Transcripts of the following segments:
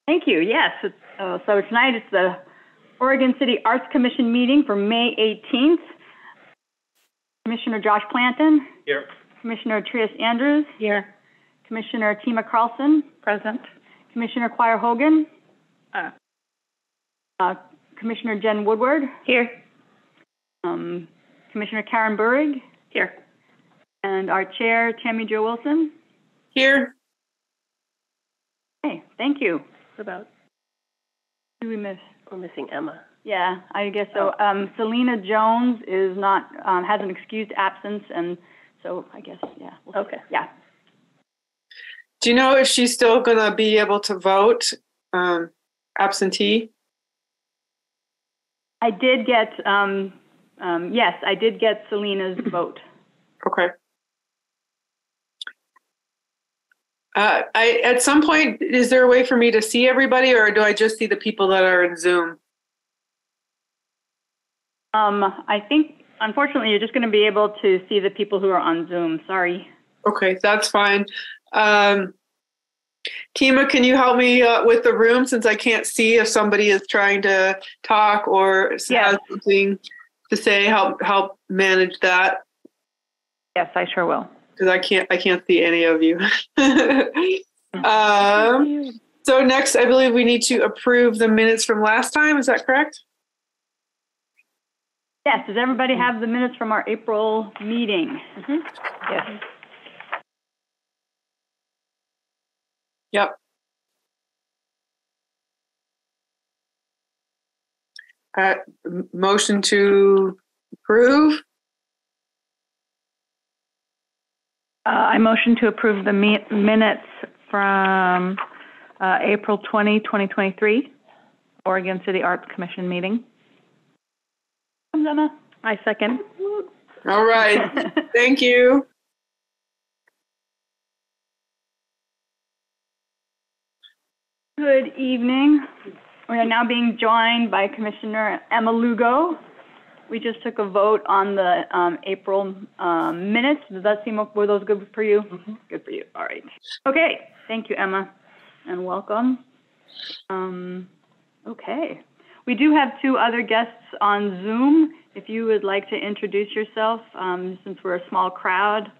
Thank you. Yes. So tonight it's the Oregon City Arts Commission meeting for May 18th. Commissioner Josh Planton. Here. Commissioner Trius Andrews. Here. Commissioner Tima Carlson. Present. Commissioner Choir Hogan. Commissioner Jen Woodward. Here. Commissioner Karen Burrig. Here. And our chair, Tammy Jo Wilson. Here. Okay, thank you. About. Who did we miss? We're missing Emma. Yeah, I guess so. Selena Jones is not, has an excused absence, and so I guess, yeah. Okay. Yeah. Do you know if she's still going to be able to vote absentee? I did get, yes, I did get Selena's vote. Okay. At some point, is there a way for me to see everybody, or do I just see the people that are in Zoom? I think, unfortunately, you're just going to be able to see the people who are on Zoom. Sorry. Okay, that's fine. Tima, can you help me with the room, since I can't see if somebody is trying to talk or has something to say? Help manage that. Yes, I sure will. Because I can't see any of you. So next, I believe we need to approve the minutes from last time. Is that correct? Yes. Does everybody have the minutes from our April meeting? Yes. Yep. Motion to approve. I motion to approve the minutes from April 20, 2023, Oregon City Arts Commission meeting. Emma? I second. All right. Thank you. Good evening. We are now being joined by Commissioner Emma Lugo. We just took a vote on the April minutes. Does that seem, were those good for you? Mm-hmm. Good for you. All right. Okay. Thank you, Emma, and welcome. Okay. We do have two other guests on Zoom. If you would like to introduce yourself, since we're a small crowd,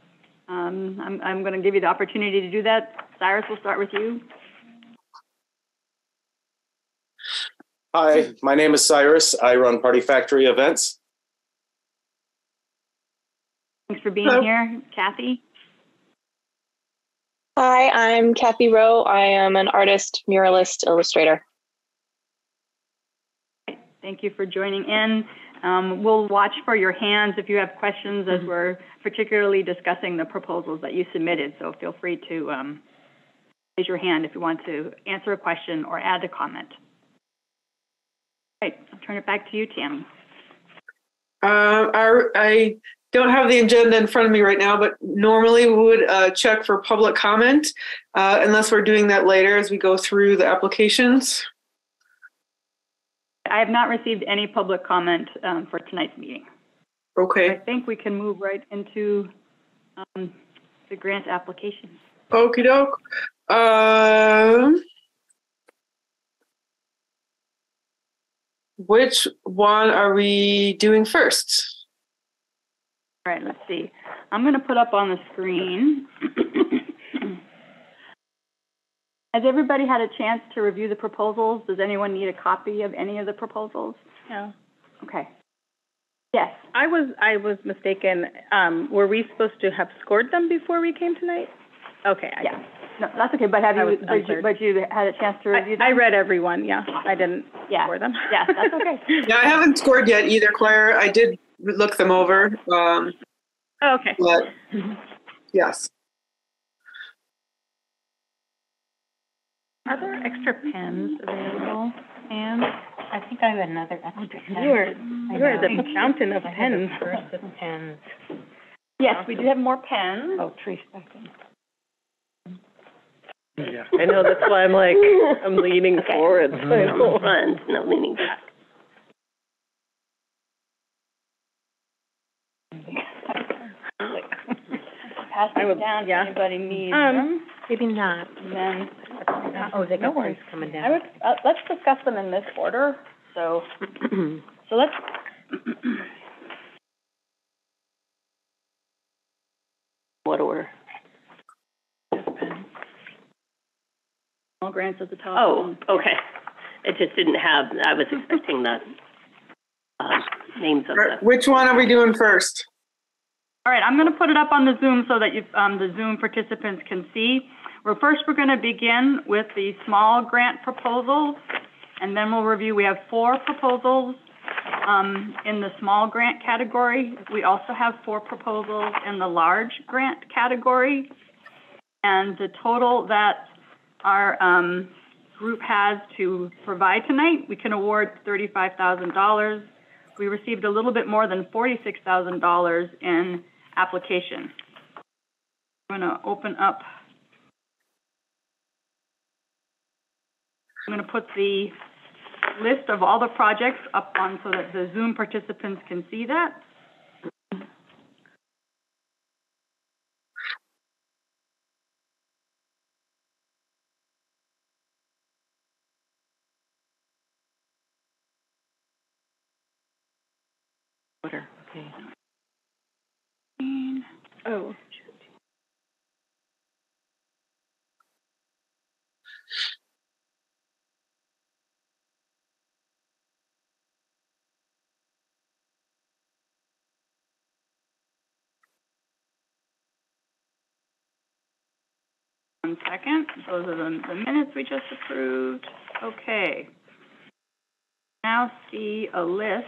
I'm going to give you the opportunity to do that. Cyrus, we'll start with you. Hi, my name is Cyrus. I run Party Factory events. Thanks for being here. Kathy? Hi, I'm Kathy Rowe. I am an artist, muralist, illustrator. Thank you for joining in. We'll watch for your hands if you have questions, as we're particularly discussing the proposals that you submitted. So feel free to raise your hand if you want to answer a question or add a comment. All right, I'll turn it back to you, Tammy. I don't have the agenda in front of me right now, but normally we would check for public comment, unless we're doing that later as we go through the applications. I have not received any public comment for tonight's meeting. Okay. I think we can move right into the grant applications. Okie doke. Which one are we doing first? All right, let's see. I'm going to put up on the screen. Has everybody had a chance to review the proposals? Does anyone need a copy of any of the proposals? Yeah. Okay. Yes. I was mistaken. Were we supposed to have scored them before we came tonight? Okay. Yeah. No, that's okay. But have you? But you had a chance to review them? I read every one. Yeah. I didn't score them. Yeah, that's okay. Yeah, I haven't scored yet either, Claire. I did look them over. Okay. But yes. Are there extra pens available? And I think I have another extra pen. you are the fountain of pens. Pens. Yes, we do have more pens. Oh, Trish back in. Yeah. I know, that's why I'm leaning forward. So I don't run, no leaning back. Pass it down if anybody needs them. Maybe not. And then Oh, they No got worries. things coming I down. would, let's discuss them in this order, so let's, What order? all grants at the top. Oh, okay. It just didn't have, I was expecting the, names of the. Which one are we doing first? All right, I'm going to put it up on the Zoom so that you, the Zoom participants can see. We're going to begin with the small grant proposals, and then we'll review. We have 4 proposals in the small grant category. We also have 4 proposals in the large grant category. And the total that our group has to provide tonight, we can award $35,000. We received a little bit more than $46,000 in application. I'm going to open up. I'm going to put the list of all the projects up on so that the Zoom participants can see that. Order, okay. Oh. One second. Those are the minutes we just approved. Okay. Now see a list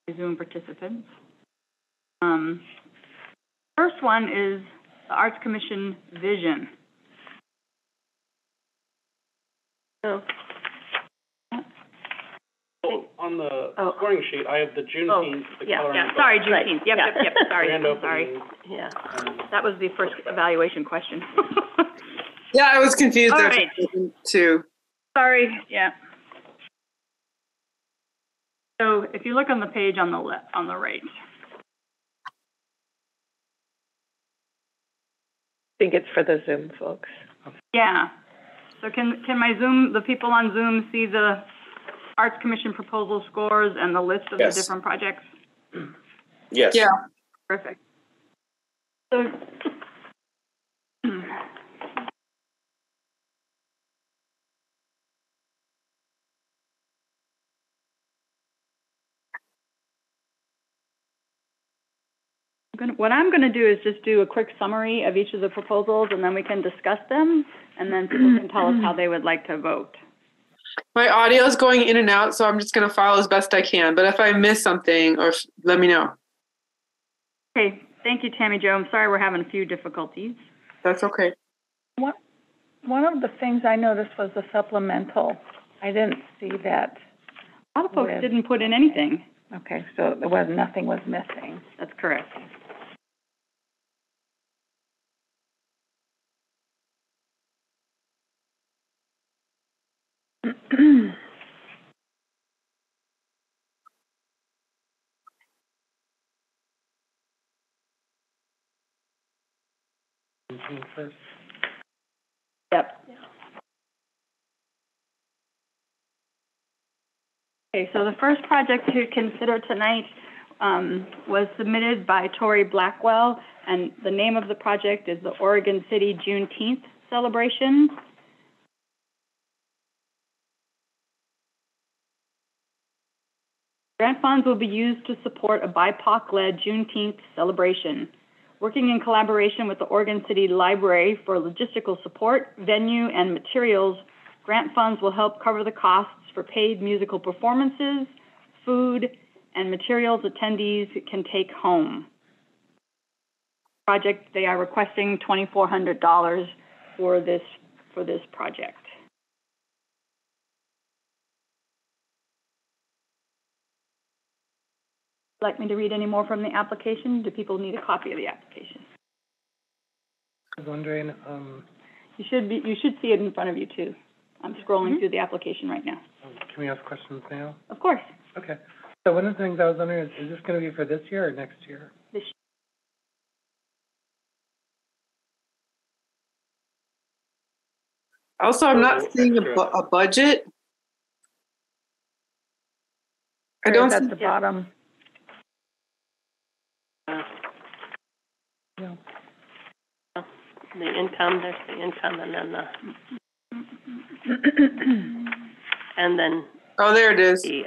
of Zoom participants. First one is the Arts Commission vision. So, On the scoring sheet, I have the Juneteenth, the color. Sorry, Juneteenth. Yep. Sorry, Grand sorry. opening. Yeah. That was the first evaluation question. Yeah, I was confused All there right. too. Sorry, yeah. So if you look on the page on the left, on the right. I think it's for the Zoom folks. Yeah. So can the people on Zoom see the Arts Commission proposal scores and the list of Yes. the different projects? Yes. Yeah. Perfect. So, what I'm going to do is just do a quick summary of each of the proposals, and then we can discuss them, and then people can tell us how they would like to vote. My audio is going in and out, so I'm just going to follow as best I can. But if I miss something, or let me know. Okay, thank you, Tammy Jo. I'm sorry we're having a few difficulties. That's okay. One of the things I noticed was the supplemental. I didn't see that. A lot of folks didn't put in anything. Okay, so nothing was missing. That's correct. First. Yep. Okay, so the first project to consider tonight was submitted by Tori Blackwell, and the name of the project is the Oregon City Juneteenth Celebration. Grant funds will be used to support a BIPOC-led Juneteenth celebration. Working in collaboration with the Oregon City Library for logistical support, venue, and materials, grant funds will help cover the costs for paid musical performances, food, and materials attendees can take home. Project, they are requesting $2,400 for this project. Like me to read any more from the application? Do people need a copy of the application? I was wondering, You should see it in front of you too. I'm scrolling through the application right now. can we ask questions now? Of course. Okay. So one of the things I was wondering is this going to be for this year or next year? This Also, I'm not seeing a budget. I don't At see, the bottom. The income, there's the income, and then and then oh, there it is. the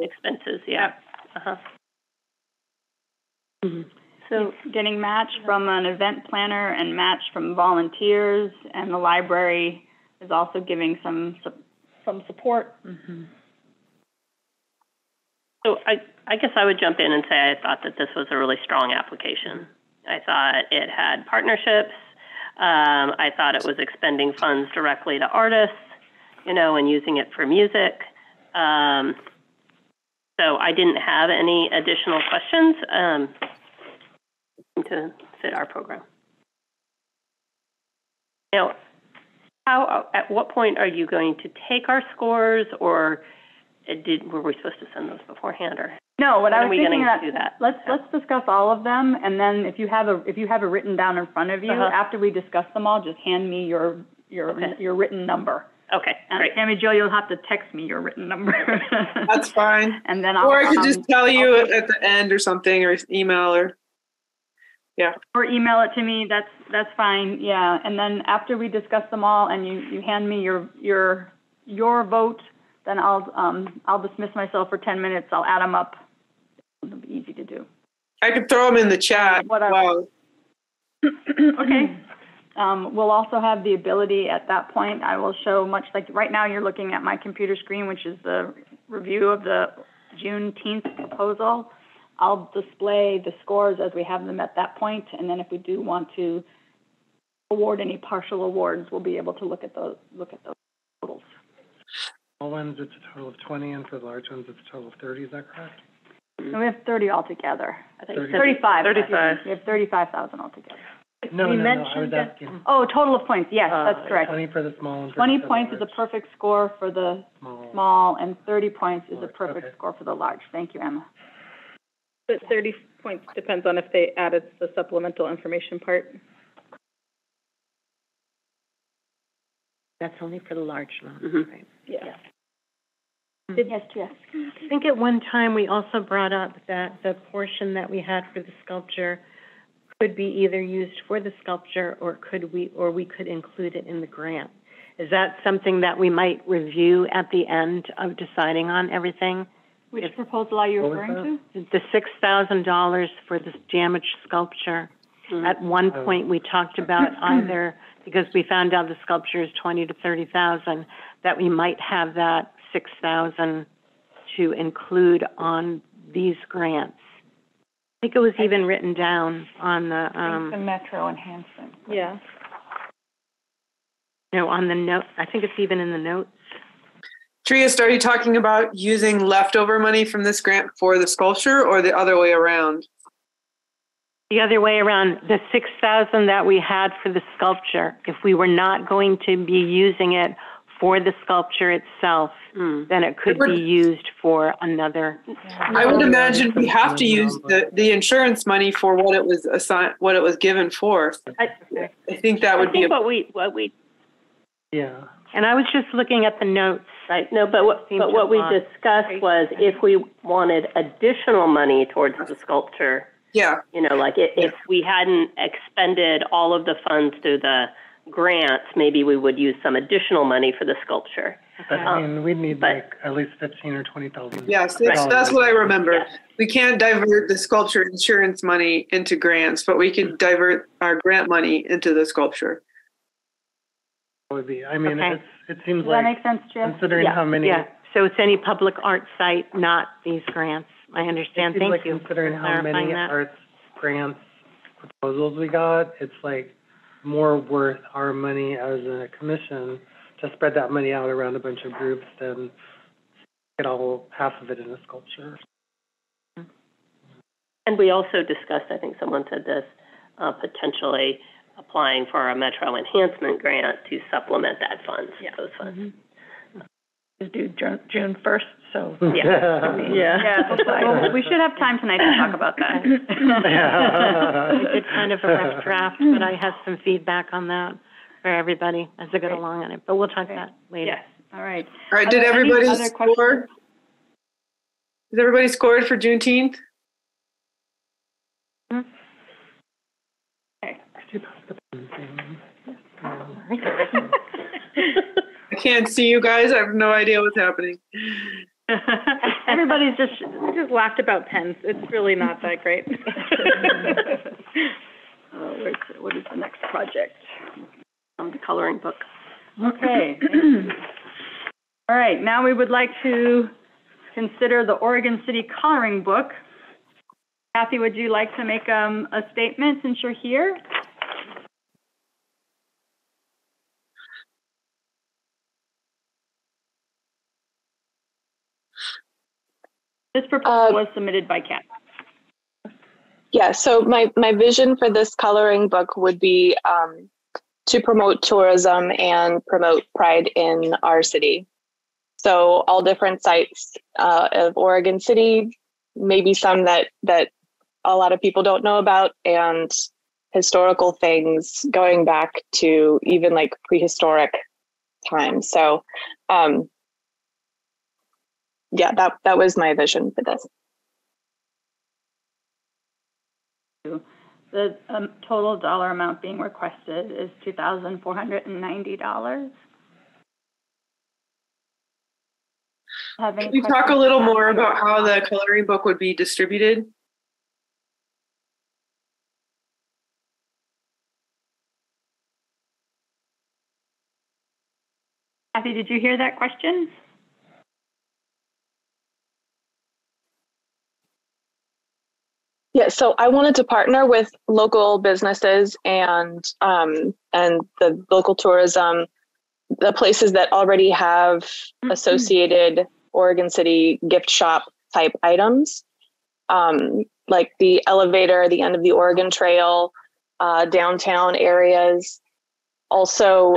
expenses, yeah. Uh-huh. So getting match from an event planner and match from volunteers, and the library is also giving some support. So I guess I would jump in and say I thought that this was a really strong application. I thought it had partnerships. I thought it was expending funds directly to artists, and using it for music. So I didn't have any additional questions to fit our program. Now, at what point are you going to take our scores, or were we supposed to send those beforehand, or? No, what I was thinking do that? Let's discuss all of them, and then if you have it written down in front of you, after we discuss them all, just hand me your written number. Okay, great. And Tammy Jo, you'll have to text me your written number. That's fine. And then or I could just tell you at the end or something, or email, or or email it to me. That's fine. Yeah. And then after we discuss them all, and you hand me your vote, then I'll dismiss myself for 10 minutes. I'll add them up. It'll be easy to do. I could throw them in the chat. Wow. Okay. We'll also have the ability at that point, I will show much like right now you're looking at my computer screen, which is the review of the Juneteenth proposal. I'll display the scores as we have them at that point, and then if we do want to award any partial awards, we'll be able to look at those totals. Small ones, it's a total of 20, and for the large ones, it's a total of 30, is that correct? And we have 30 altogether. I think 35. 35. We have 35,000 altogether. No, I was asking. Oh, total of points. Yes, that's correct. 20 for the small and 20 for the points is a large. perfect score for the Small. small, and 30 points is a Large, perfect okay. score for the large. Thank you, Emma. But 30 points depends on if they added the supplemental information part. That's only for the large loans, Mhm. right? Yeah. Yes, Jess. I think at one time we also brought up that the portion that we had for the sculpture could be either used for the sculpture, or we could include it in the grant. Is that something that we might review at the end of deciding on everything? Which proposal are you What was referring to? The $6,000 for this damaged sculpture. At one point, we talked about either, because we found out the sculpture is 20 to 30,000, that we might have that 6,000 to include on these grants. I think it was even written down on the, The metro enhancement. Yeah. on the note. I think it's even in the notes. Trieste, are you talking about using leftover money from this grant for the sculpture, or the other way around? The other way around, the 6,000 that we had for the sculpture, if we were not going to be using it for the sculpture itself, then it could be used for another. I would imagine we have to use the insurance money for what it was assigned, what it was given for. I think that would be what we Yeah. And I was just looking at the notes. right. No, but what we discussed was if we wanted additional money towards the sculpture. Yeah. Like if we hadn't expended all of the funds through the grants, maybe we would use some additional money for the sculpture. But I mean, we'd need like at least 15 or 20,000. Yes, that's what I remember. Yes. We can't divert the sculpture insurance money into grants, but we could divert our grant money into the sculpture. Would be. I mean, Okay. it seems Does that like make sense, Jess? considering how many. Yeah, so it's any public art site, not these grants. I understand. It seems Thank like you considering for how clarifying many that. arts grants proposals we got, it's like more worth our money as a commission to spread that money out around a bunch of groups than get all half of it in a sculpture. And we also discussed, I think someone said this, potentially applying for a Metro Enhancement Grant to supplement that funds, those funds. It's due June 1st, so. Yeah. Yeah, well, we should have time tonight to talk about that. I did kind of a rough draft, but I have some feedback on that. for everybody as they go along on it, but we'll talk about that later. Yes, all right. All right, Are did there any everybody other score? questions? Is everybody scored for Juneteenth? Okay. I can't see you guys. I have no idea what's happening. Everybody's just laughed about pens. It's really not that great. What is the next project? The coloring book. Okay. All right, now we would like to consider the Oregon City Coloring Book. Kathy, would you like to make a statement since you're here? This proposal was submitted by Kathy. Yeah, so my vision for this coloring book would be to promote tourism and promote pride in our city. So all different sites of Oregon City, maybe some that a lot of people don't know about, and historical things going back to even like prehistoric times. So yeah, that was my vision for this. The total dollar amount being requested is $2,490. Can you talk a little more about how the coloring book would be distributed? Kathy, did you hear that question? Yeah, so I wanted to partner with local businesses and the local tourism, the places that already have associated Oregon City gift shop type items, like the elevator, the end of the Oregon Trail, downtown areas. Also,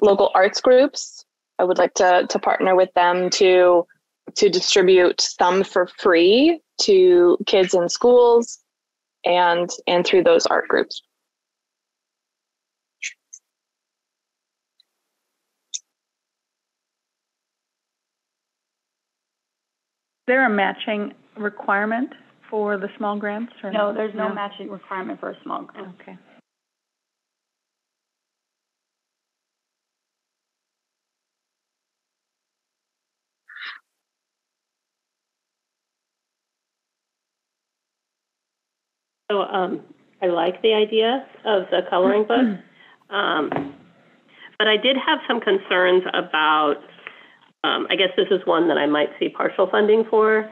local arts groups. I would like to partner with them to distribute some for free to kids in schools and through those art groups. Is there a matching requirement for the small grants? Or No, there's no matching requirement for a small grant. Okay. So I like the idea of the coloring book, but I did have some concerns about, I guess this is one that I might see partial funding for,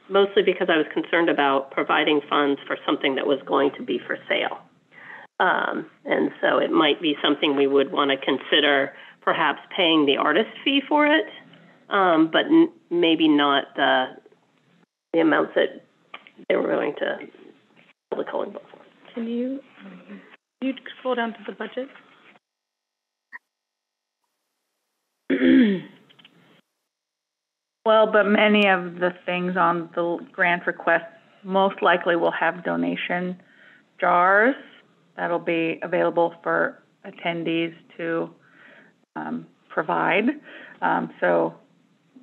mostly because I was concerned about providing funds for something that was going to be for sale. And so it might be something we would want to consider perhaps paying the artist fee for it, but maybe not the amounts that they were willing to sell the coloring book for. Can you scroll down to the budget? Well, but many of the things on the grant request most likely will have donation jars that'll be available for attendees to provide. So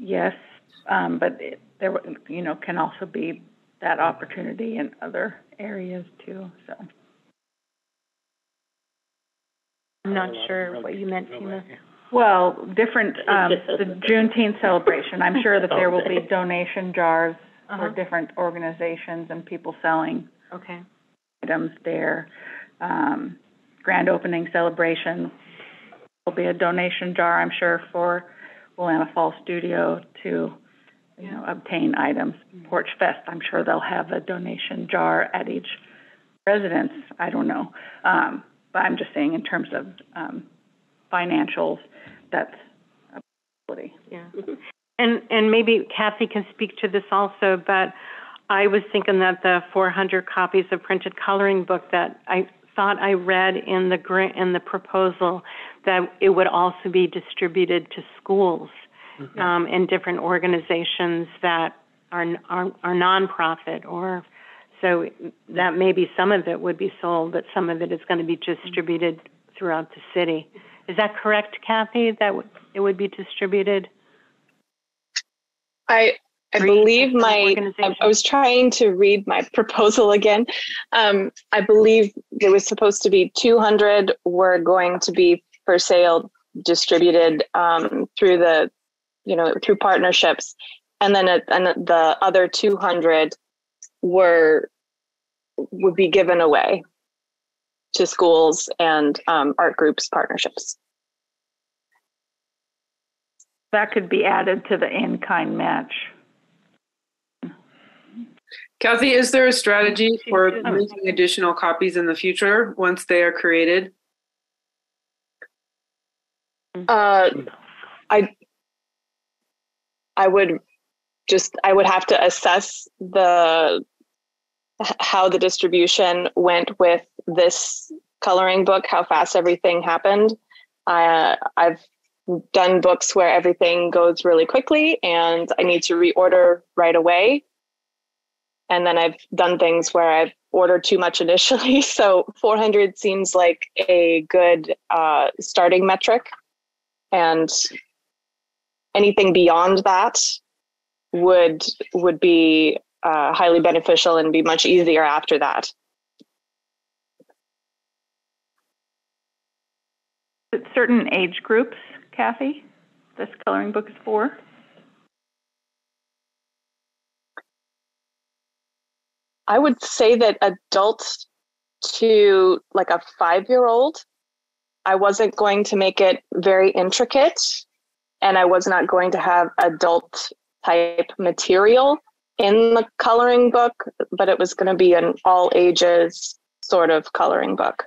yes, but there can also be that opportunity in other areas too. So I'm not sure what you meant, Tina. well, different the Juneteenth celebration. I'm sure that there will be donation jars for different organizations and people selling items there. Grand opening celebration will be a donation jar, I'm sure, for Willamette Falls Studio to obtain items. Porch Fest, I'm sure they'll have a donation jar at each residence. I don't know. But I'm just saying in terms of financials, that's a possibility. Yeah. And maybe Kathy can speak to this also, but I was thinking that the 400 copies of printed coloring book that I thought I read in the proposal, that it would also be distributed to schools. And different organizations that are nonprofit, or so that maybe some of it would be sold, but some of it is going to be distributed throughout the city. Is that correct, Kathy, that it would be distributed? I believe I was trying to read my proposal again. I believe there was supposed to be 200 were going to be for sale, distributed through through partnerships, and then the other 200 would be given away to schools and art groups partnerships. That could be added to the in-kind match. Kathy, is there a strategy for making additional copies in the future once they are created? I would have to assess how the distribution went with this coloring book, how fast everything happened. I've done books where everything goes really quickly and I need to reorder right away. And then I've done things where I've ordered too much initially. So 400 seems like a good starting metric. And anything beyond that would be highly beneficial and be much easier after that. Certain age groups, Kathy, this coloring book is for? I would say that adults to like a 5-year-old, I wasn't going to make it very intricate, and I was not going to have adult type material in the coloring book, but it was going to be an all ages sort of coloring book.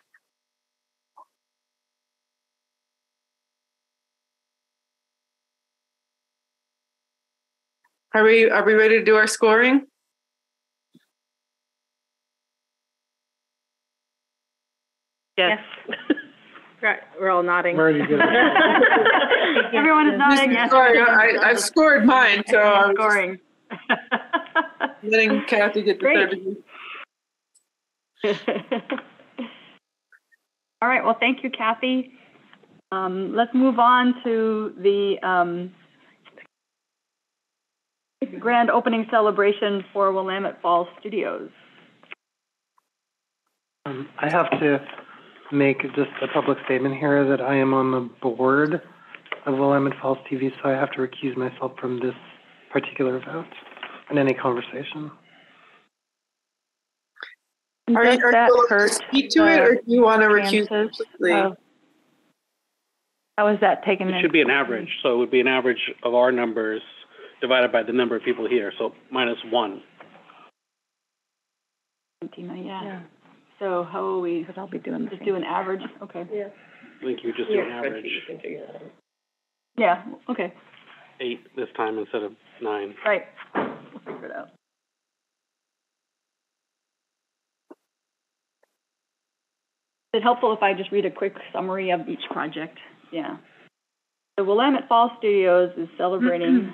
Are we ready to do our scoring? Yes. We're all nodding. Everyone is nodding. Yes. I've scored mine, so I'm scoring. Letting Kathy get the third degree. All right. Well, thank you, Kathy. Let's move on to the grand opening celebration for Willamette Falls Studios. I have to make just a public statement here that I am on the board of Willamette Falls TV, so I have to recuse myself from this particular event and any conversation. Are you able to speak to it, or do you want to recuse completely? How is that taken? It should be an average, so it would be an average of our numbers divided by the number of people here, so -1. Yeah. So how will we? Because I'll be doing just do an average. Okay. Yeah. I think you just do an average. Yeah. Okay. 8 this time instead of 9. Right. We'll figure it out. Is it helpful if I just read a quick summary of each project? Yeah. The Willamette Falls Studios is celebrating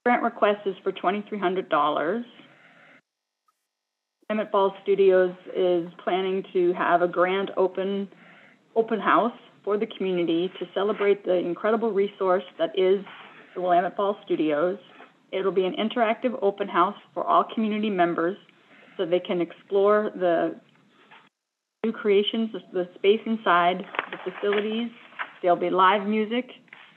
grant request is for $2,300. Willamette Falls Studios is planning to have a grand open house for the community to celebrate the incredible resource that is the Willamette Falls Studios. It'll be an interactive open house for all community members so they can explore the new creations, the space inside, the facilities. There'll be live music,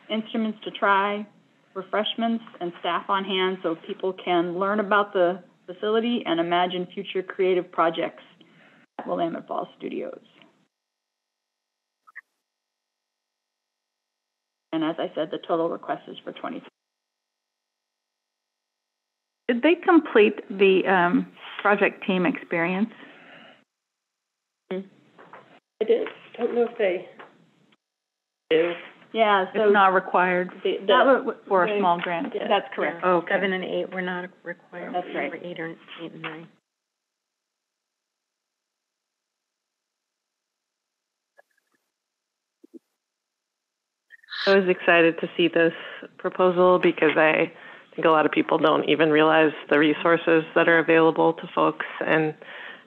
instruments to try, refreshments, and staff on hand so people can learn about the facility and imagine future creative projects at Willamette Falls Studios. And as I said, the total request is for $20,000. Did they complete the project team experience? I did. Don't know if they do. Yeah, so it's not required for a small grant. Yeah, that's correct. Oh, okay. 7 and 8 were not required. That's right. 8 and 9. I was excited to see this proposal because I I think a lot of people don't even realize the resources that are available to folks, and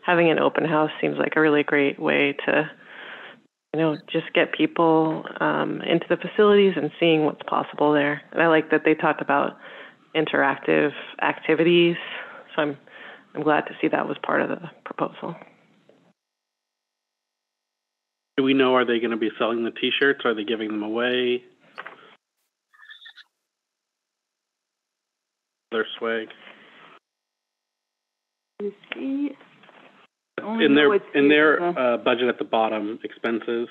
having an open house seems like a really great way to, just get people into the facilities and seeing what's possible there. And I like that they talked about interactive activities, so I'm glad to see that was part of the proposal. Do we know, are they going to be selling the T-shirts? Are they giving them away? Their swag. You see, in their budget at the bottom, expenses,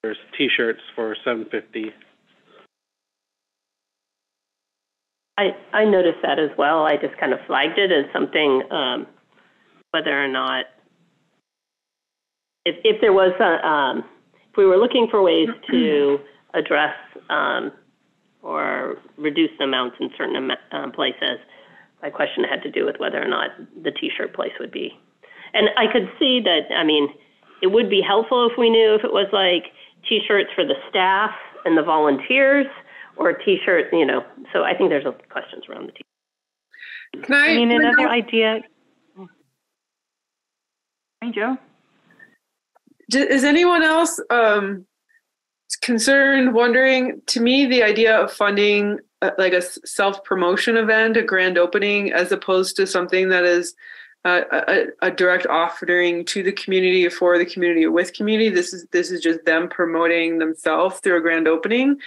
there's T-shirts for $750. I noticed that as well. I just kind of flagged it as something, whether or not, if there was if we were looking for ways to address or reduce the amounts in certain places, my question had to do with whether or not the T-shirt place would be. And I could see that, it would be helpful if we knew if it was like T-shirts for the staff and the volunteers, or T-shirts, so I think there's questions around the T-shirts. Another idea. Hey, Joe. Is anyone else concerned, wondering, to me, the idea of funding like a self-promotion event, a grand opening, as opposed to something that is a direct offering to the community, for the community, or with community. This is just them promoting themselves through a grand opening.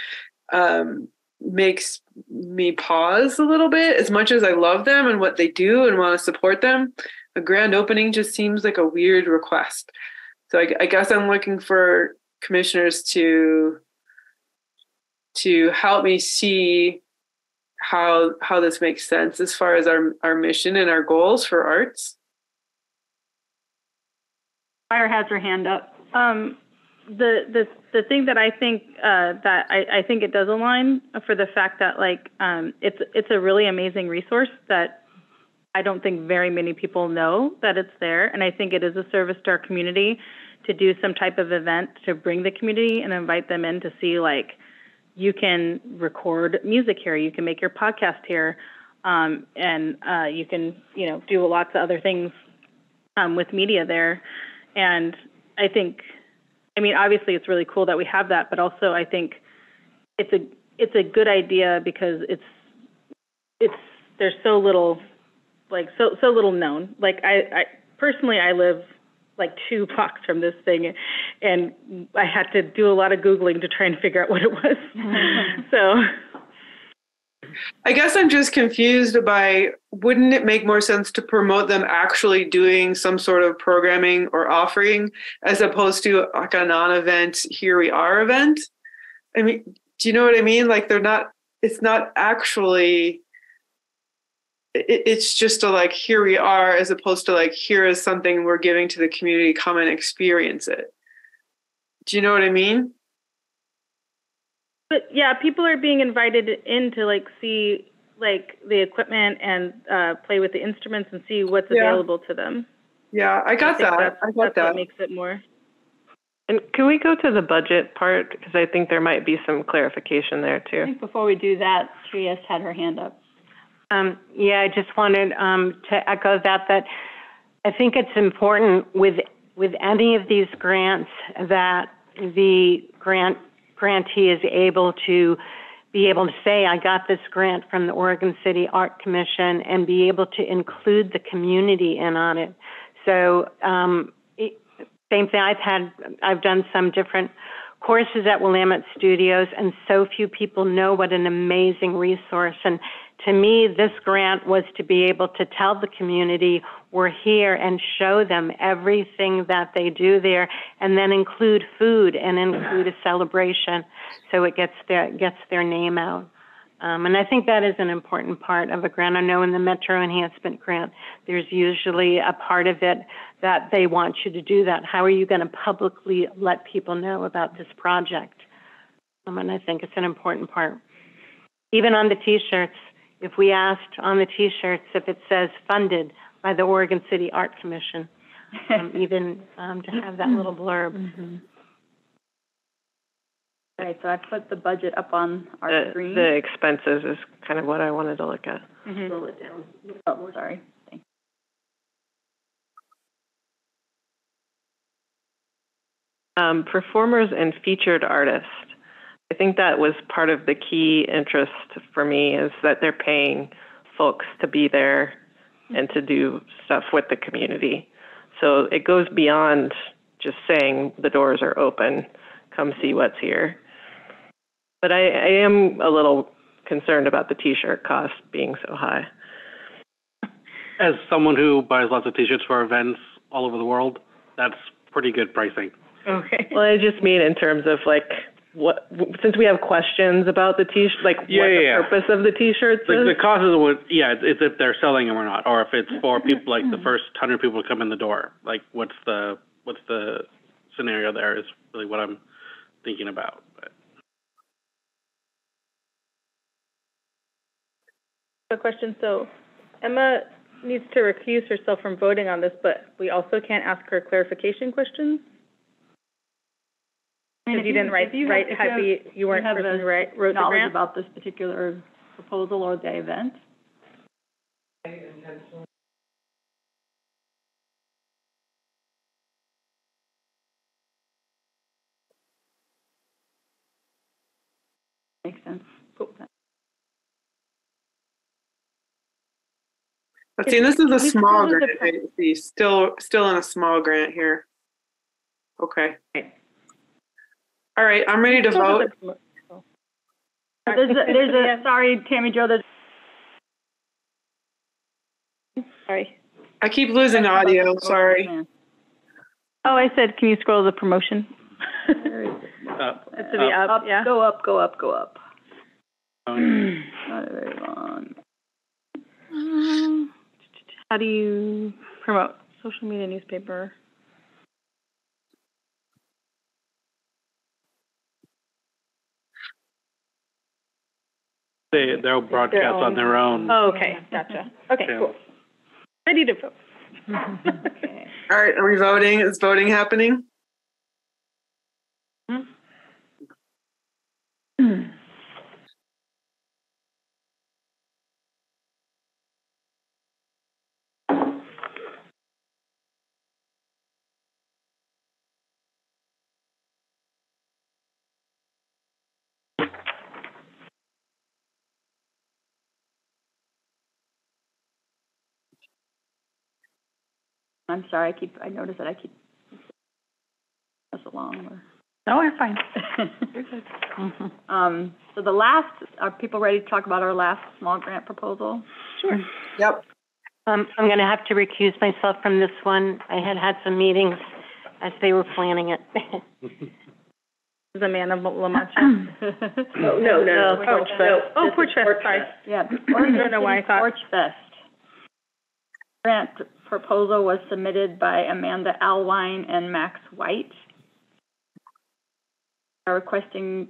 Makes me pause a little bit. As much as I love them and what they do and want to support them, a grand opening just seems like a weird request. So I guess I'm looking for commissioners to help me see how this makes sense as far as our mission and our goals for arts. Fire has her hand up. The thing that I think that I think it does align for the fact that it's a really amazing resource that I don't think very many people know that it's there, and I think it is a service to our community to do some type of event to bring the community and invite them in to see, you can record music here, you can make your podcast here, and you can do lots of other things with media there. And I think, obviously it's really cool that we have that, but also I think it's a good idea because there's so little so little known. I personally, I live 2 blocks from this thing, and I had to do a lot of Googling to try and figure out what it was. So I guess I'm just confused by, wouldn't it make more sense to promote them actually doing some sort of programming or offering as opposed to like a non-event, here we are event? Do you know what I mean? It's not actually, it's just here we are, as opposed to here is something we're giving to the community, come and experience it. Do you know what I mean? But yeah, people are being invited in to see the equipment and play with the instruments and see what's available to them. Yeah, I got that. That's what makes it more. And can we go to the budget part? Because I think there might be some clarification there too. I think before we do that, Shreyas had her hand up. I just wanted to echo that I think it's important with any of these grants that the grantee is able to say, I got this grant from the Oregon City Art Commission, and be able to include the community in on it. So same thing, I've done some different courses at Willamette Studios, and so few people know what an amazing resource. And to me, this grant was to be able to tell the community we're here and show them everything that they do there, and then include food and include a celebration so it gets their name out. And I think that is an important part of a grant. I know in the Metro Enhancement Grant, there's usually a part of it that they want you to do that. How are you going to publicly let people know about this project? And I think it's an important part. Even on the T-shirts, if we asked on the T-shirts if it says funded by the Oregon City Art Commission, to have that little blurb. Mm-hmm. All right, so I put the budget up on our screen. The expenses is kind of what I wanted to look at. Scroll it down. Oh, sorry. Thanks. Performers and featured artists. I think that was part of the key interest for me, is that they're paying folks to be there and to do stuff with the community. So it goes beyond just saying the doors are open, come see what's here. But I am a little concerned about the T-shirt cost being so high. As someone who buys lots of T-shirts for events all over the world, that's pretty good pricing. Okay. Well, I just mean in terms of like, what, since we have questions about the T-shirt, like what the purpose of the T-shirts is? The cost is what, it's if they're selling them or not, or if it's for people, like the first 100 people to come in the door. Like, what's the scenario there is really what I'm thinking about. But. A question. So Emma needs to recuse herself from voting on this, but we also can't ask her clarification questions? Because you didn't you weren't the person who wrote the grant? About this particular proposal or the event. Makes sense. Cool. But see, this is a small grant. See, still in a small grant here. Okay. All right, I'm ready to vote. Sorry, Tammy Jo, sorry. I keep losing audio, sorry. Oh, I said, can you scroll the promotion? Up. Yeah. Go up. Not very long. How do you promote social media, newspaper? They'll broadcast on their own. Oh, okay, gotcha. Okay, cool. Ready to vote. Okay. All right, are we voting? Is voting happening? I'm sorry, I notice that I keep us along. No, we're fine. You're good. So the last, are people ready to talk about our last small grant proposal? Sure. Yep. I'm going to have to recuse myself from this one. I had some meetings as they were planning it. Is Amanda LaMancha? No. Porch Fest, sorry. Yeah. I don't know why I thought. Porch Fest. Grant proposal was submitted by Amanda Alwine and Max White. They're requesting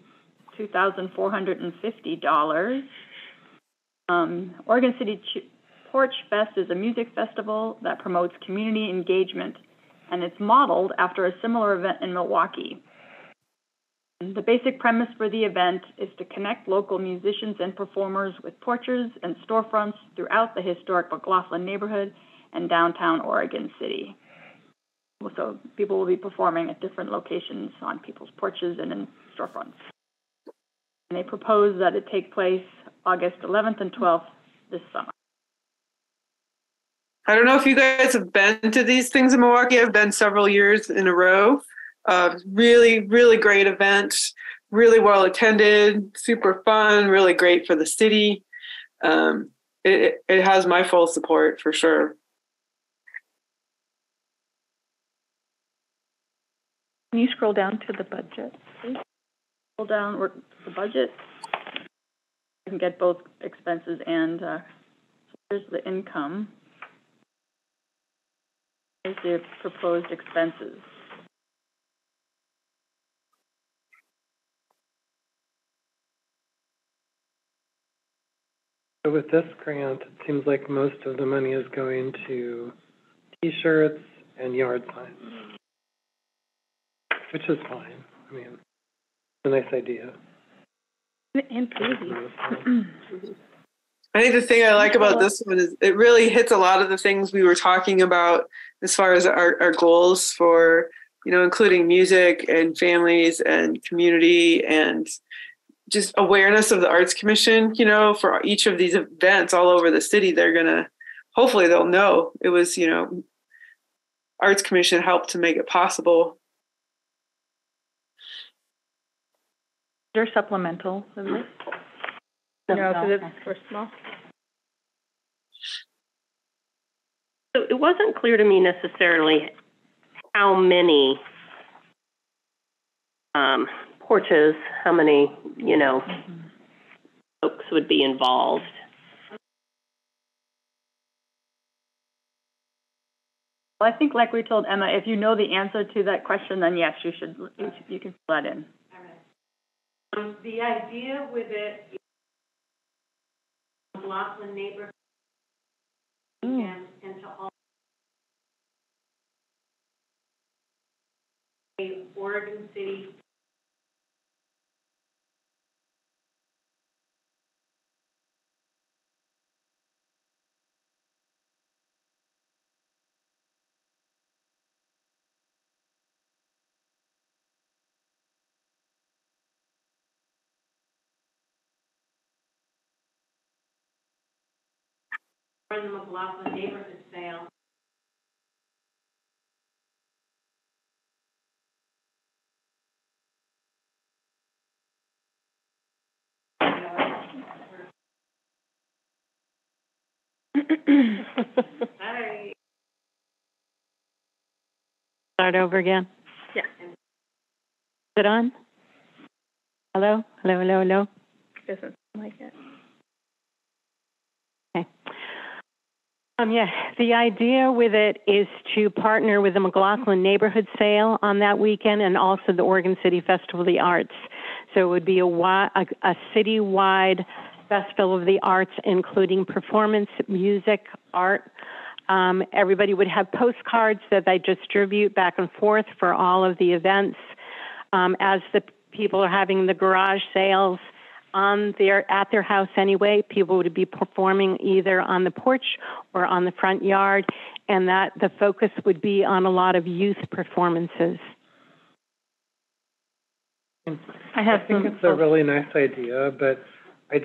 $2,450. Oregon City Porch Fest is a music festival that promotes community engagement, and it's modeled after a similar event in Milwaukee. The basic premise for the event is to connect local musicians and performers with porches and storefronts throughout the historic McLaughlin neighborhood and downtown Oregon City. So people will be performing at different locations on people's porches and in storefronts. And they propose that it take place August 11th and 12th this summer. I don't know if you guys have been to these things in Milwaukee. I've been several years in a row. Really, really great event, really well attended, super fun, really great for the city. It has my full support for sure. Can you scroll down to the budget, please? Scroll down the budget. You can get both expenses and so here's the income. Here's the proposed expenses. So with this grant, it seems like most of the money is going to T-shirts and yard signs, which is fine. I mean, a nice idea. And crazy. I think the thing I like about this one is it really hits a lot of the things we were talking about as far as our goals for, including music and families and community and just awareness of the Arts Commission, for each of these events all over the city. Hopefully they'll know it was, Arts Commission helped to make it possible. They're supplemental, isn't it? No, because it's for small. So it wasn't clear to me necessarily how many porches, how many, folks would be involved. Well, I think like we told Emma, if you know the answer to that question, then yes, you can fill that in. The idea with it is McLaughlin neighborhood and to all Oregon City. For the McLaughlin neighborhood sale. Hi. Start over again. Yeah. Is it on? Hello? Hello, hello, hello? Doesn't like it. Okay. Yeah, the idea with it is to partner with the McLaughlin Neighborhood Sale on that weekend and also the Oregon City Festival of the Arts. So it would be a citywide Festival of the Arts, including performance, music, art. Everybody would have postcards that they distribute back and forth for all of the events. As the people are having the garage sales at their house anyway, people would be performing either on the porch or on the front yard, and that the focus would be on a lot of youth performances. I think it's a really nice idea, but I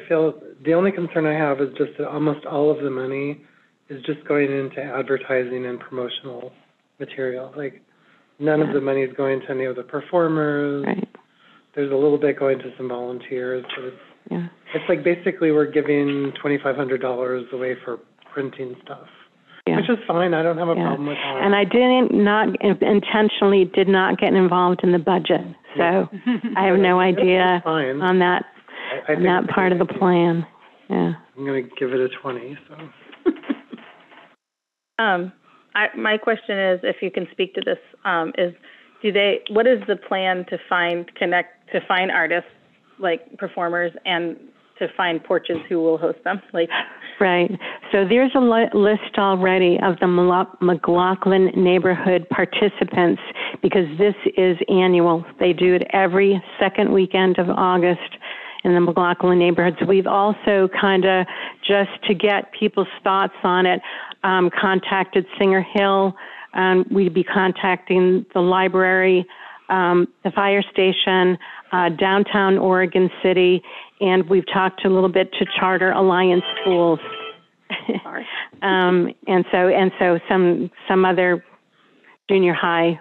feel the only concern I have is just that almost all of the money is just going into advertising and promotional material. Like, none of the money is going to any of the performers. Right. There's a little bit going to some volunteers, but it's like basically we're giving $2,500 away for printing stuff, which is fine. I don't have a problem with that. And I intentionally did not get involved in the budget, so I have no idea on that part of the plan. Yeah. I'm going to give it a 20. So. My question is, if you can speak to this, what is the plan to find artists, like performers, and to find porches who will host them? Right. So there's a list already of the McLaughlin neighborhood participants, because this is annual. They do it every second weekend of August in the McLaughlin neighborhoods. We've also kind of, just to get people's thoughts on it, contacted Singer Hill. We'd be contacting the library, the fire station, downtown Oregon City, and we've talked a little bit to Charter Alliance Schools. and so some other junior high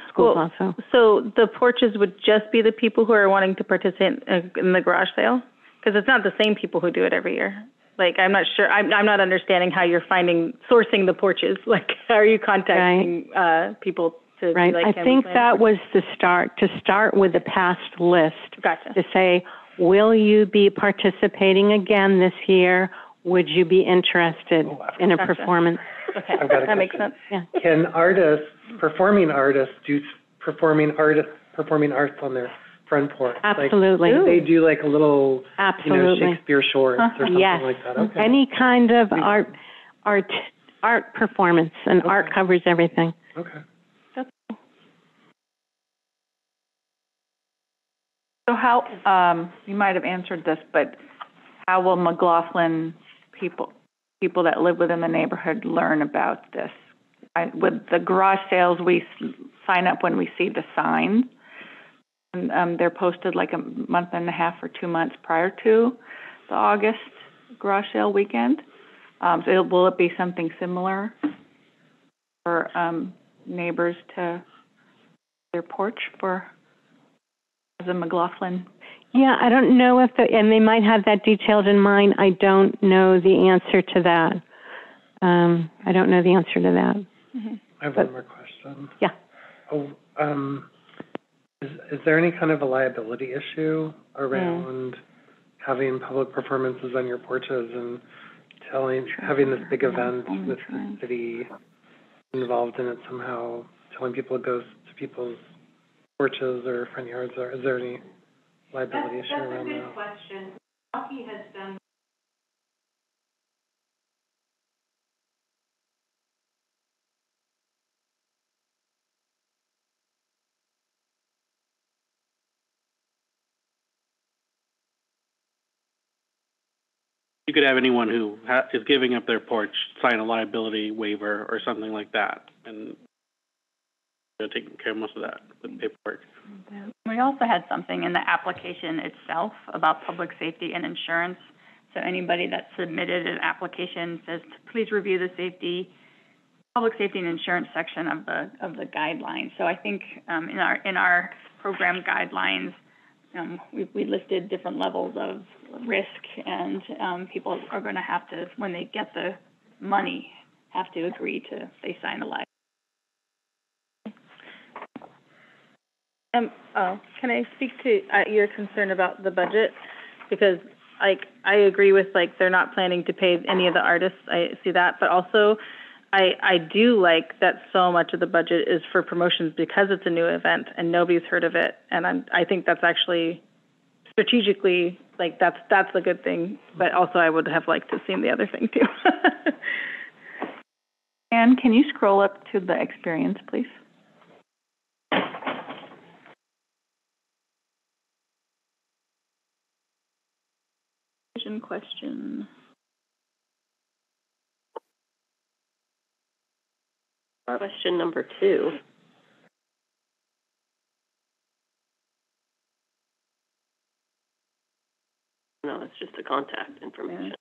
schools also. So the porches would just be the people who are wanting to participate in the garage sale? Because it's not the same people who do it every year. I'm not sure. I'm not understanding how you're sourcing the porches. How are you contacting people to? Right. I think that was the start. To start with the past list. Gotcha. To say, will you be participating again this year? Would you be interested in a performance? Okay, that makes sense. Yeah. Can performing artists do performing arts on their front porch? Absolutely. They do a little, Shakespeare shorts or something like that. Okay. Any kind of art performance, and art covers everything. Okay. So how, you might have answered this, but how will McLaughlin people that live within the neighborhood learn about this? With the garage sales, we sign up when we see the signs. And they're posted like a month and a half or 2 months prior to the August garage sale weekend. So will it be something similar for neighbors to their porch for the McLaughlin? Yeah, I don't know if and they might have that detailed in mind. I don't know the answer to that. I don't know the answer to that. Mm-hmm. I have one more question. Yeah. Oh, is there any kind of a liability issue around having public performances on your porches and having this big event with the city involved in it somehow, telling people it goes to people's porches or front yards? Or is there any liability issue around that? That's a good question. Milwaukee has done. You could have anyone who is giving up their porch sign a liability waiver or something like that, and they're taking care of most of that with paperwork. We also had something in the application itself about public safety and insurance. So anybody that submitted an application says, please review the public safety and insurance section of the guidelines. So I think in our program guidelines, we listed different levels of risk, and people are going to have to, when they get the money, have to agree to, they sign a liability. Can I speak to your concern about the budget? Because I agree with they're not planning to pay any of the artists. I see that, but also I do like that so much of the budget is for promotions because it's a new event and nobody's heard of it. And I think that's actually strategically that's a good thing. But also I would have liked to have seen the other thing too. Anne, can you scroll up to the experience, please? Question. Question number 2. No, it's just the contact information.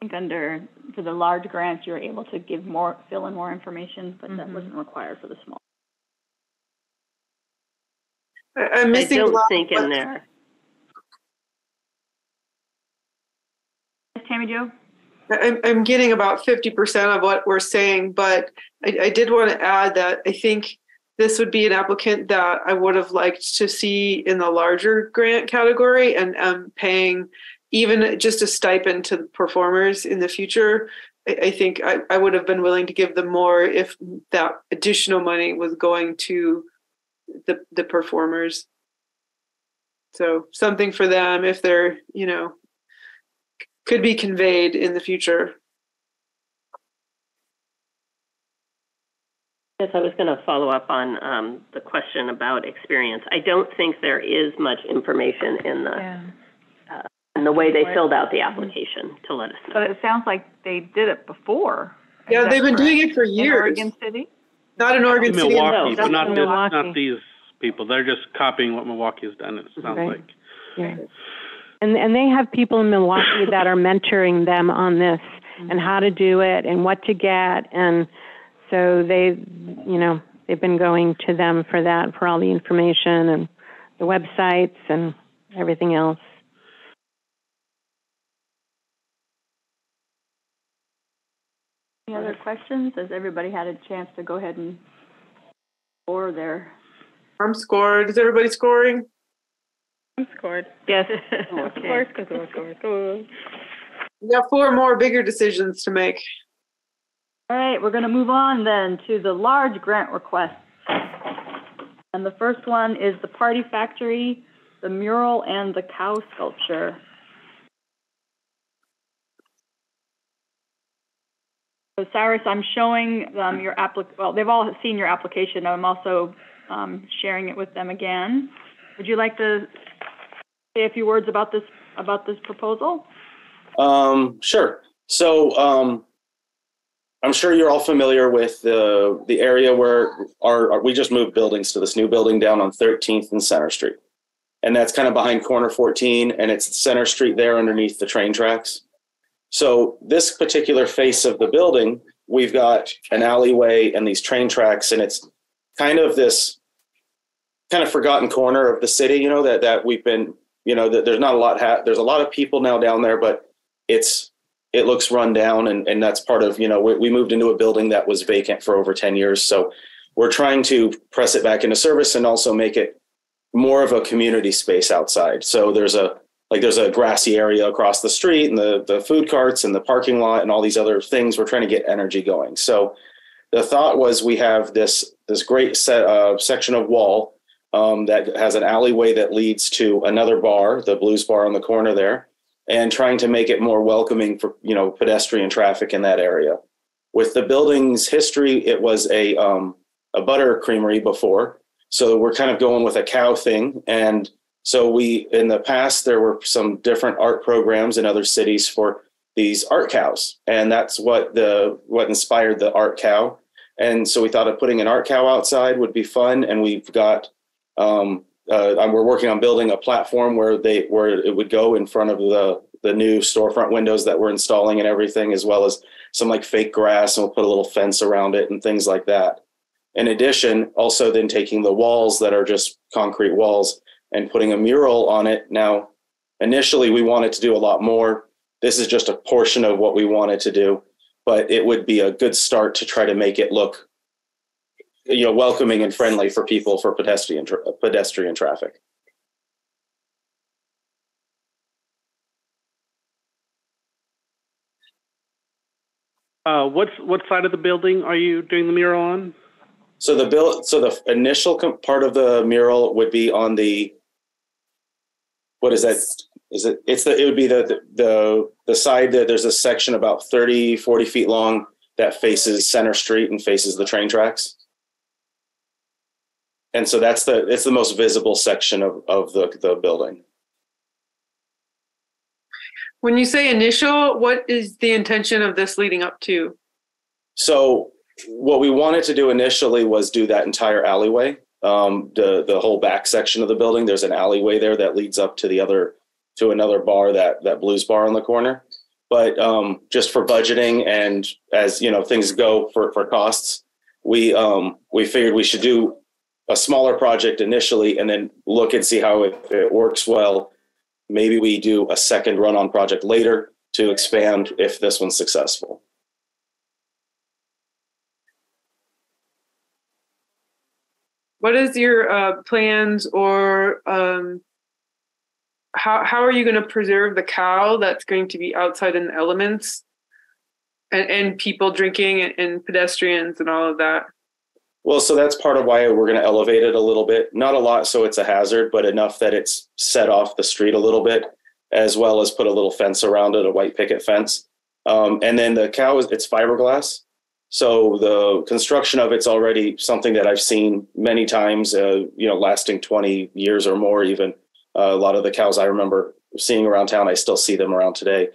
I think for the large grants, you're able to fill in more information, but that wasn't required for the small. I'm missing I don't think in there. Tammy Jo? I'm getting about 50% of what we're saying, but I did want to add that I think this would be an applicant that I would have liked to see in the larger grant category and paying even just a stipend to the performers in the future. I think I would have been willing to give them more if that additional money was going to the performers. So something for them if they're, could be conveyed in the future. Yes, I was going to follow up on the question about experience. I don't think there is much information in the way they filled out the application to let us know. But it sounds like they did it before. Yeah, they've been doing it for years. In Oregon City? Not in Oregon City. Milwaukee, but not Milwaukee. not these people. They're just copying what Milwaukee has done, it sounds like. Yeah. And they have people in Milwaukee that are mentoring them on this and how to do it and what to get. And so they've been going to them for that, for all the information and the websites and everything else. Any other questions? Has everybody had a chance to go ahead and score their? I'm scored. Is everybody scoring? I'm scored. Yes. Score. We got 4 more bigger decisions to make. All right, we're going to move on then to the large grant requests. And the first one is the Party Factory, the mural, and the cow sculpture. So Cyrus, I'm showing your well, they've all seen your application. I'm also sharing it with them again. Would you like to say a few words about this proposal? Sure. So I'm sure you're all familiar with the area where we just moved buildings to this new building down on 13th and Center Street. And that's kind of behind corner 14, and it's Center Street there underneath the train tracks. So this particular face of the building, we've got an alleyway and these train tracks, and it's kind of this kind of forgotten corner of the city, you know, that we've been, you know, that there's not a lot, there's a lot of people now down there, but it looks run down, and that's part of, you know, we moved into a building that was vacant for over 10 years. So we're trying to press it back into service and also make it more of a community space outside. So there's a grassy area across the street, and the food carts and the parking lot and all these other things. We're trying to get energy going. So the thought was we have this great section of wall that has an alleyway that leads to another bar, the Blues Bar on the corner there, and trying to make it more welcoming for, you know, pedestrian traffic in that area. With the building's history, it was a butter creamery before. So we're kind of going with a cow thing. And so in the past, there were some different art programs in other cities for these art cows. And that's what inspired the art cow. And so we thought of putting an art cow outside would be fun. And we've got, we're working on building a platform where it would go in front of the new storefront windows that we're installing and everything, as well as some like fake grass, and we'll put a little fence around it and things like that. In addition, also then taking the walls that are just concrete walls and putting a mural on it. Now, initially we wanted to do a lot more. This is just a portion of what we wanted to do, but it would be a good start to try to make it look, you know, welcoming and friendly for people, for pedestrian traffic. What side of the building are you doing the mural on? So the initial part of the mural would be on the, what is that? It would be the side that there's a section about 30, 40 feet long that faces Center Street and faces the train tracks. And so it's the most visible section of the building. When you say initial, what is the intention of this leading up to? So what we wanted to do initially was do that entire alleyway, the whole back section of the building. There's an alleyway there that leads up to another bar, that Blues Bar on the corner. But just for budgeting and as, you know, things go for costs, we figured we should do a smaller project initially and then look and see how if it works well. Maybe we do a second run-on project later to expand if this one's successful. What is your plans, or how are you going to preserve the cow that's going to be outside in the elements, and people drinking and pedestrians and all of that? Well, so that's part of why we're going to elevate it a little bit. Not a lot, so it's a hazard, but enough that it's set off the street a little bit, as well as put a little fence around it, a white picket fence. And then the cow, it's fiberglass. So the construction of it's already something that I've seen many times, lasting 20 years or more even. A lot of the cows I remember seeing around town, I still see them around today.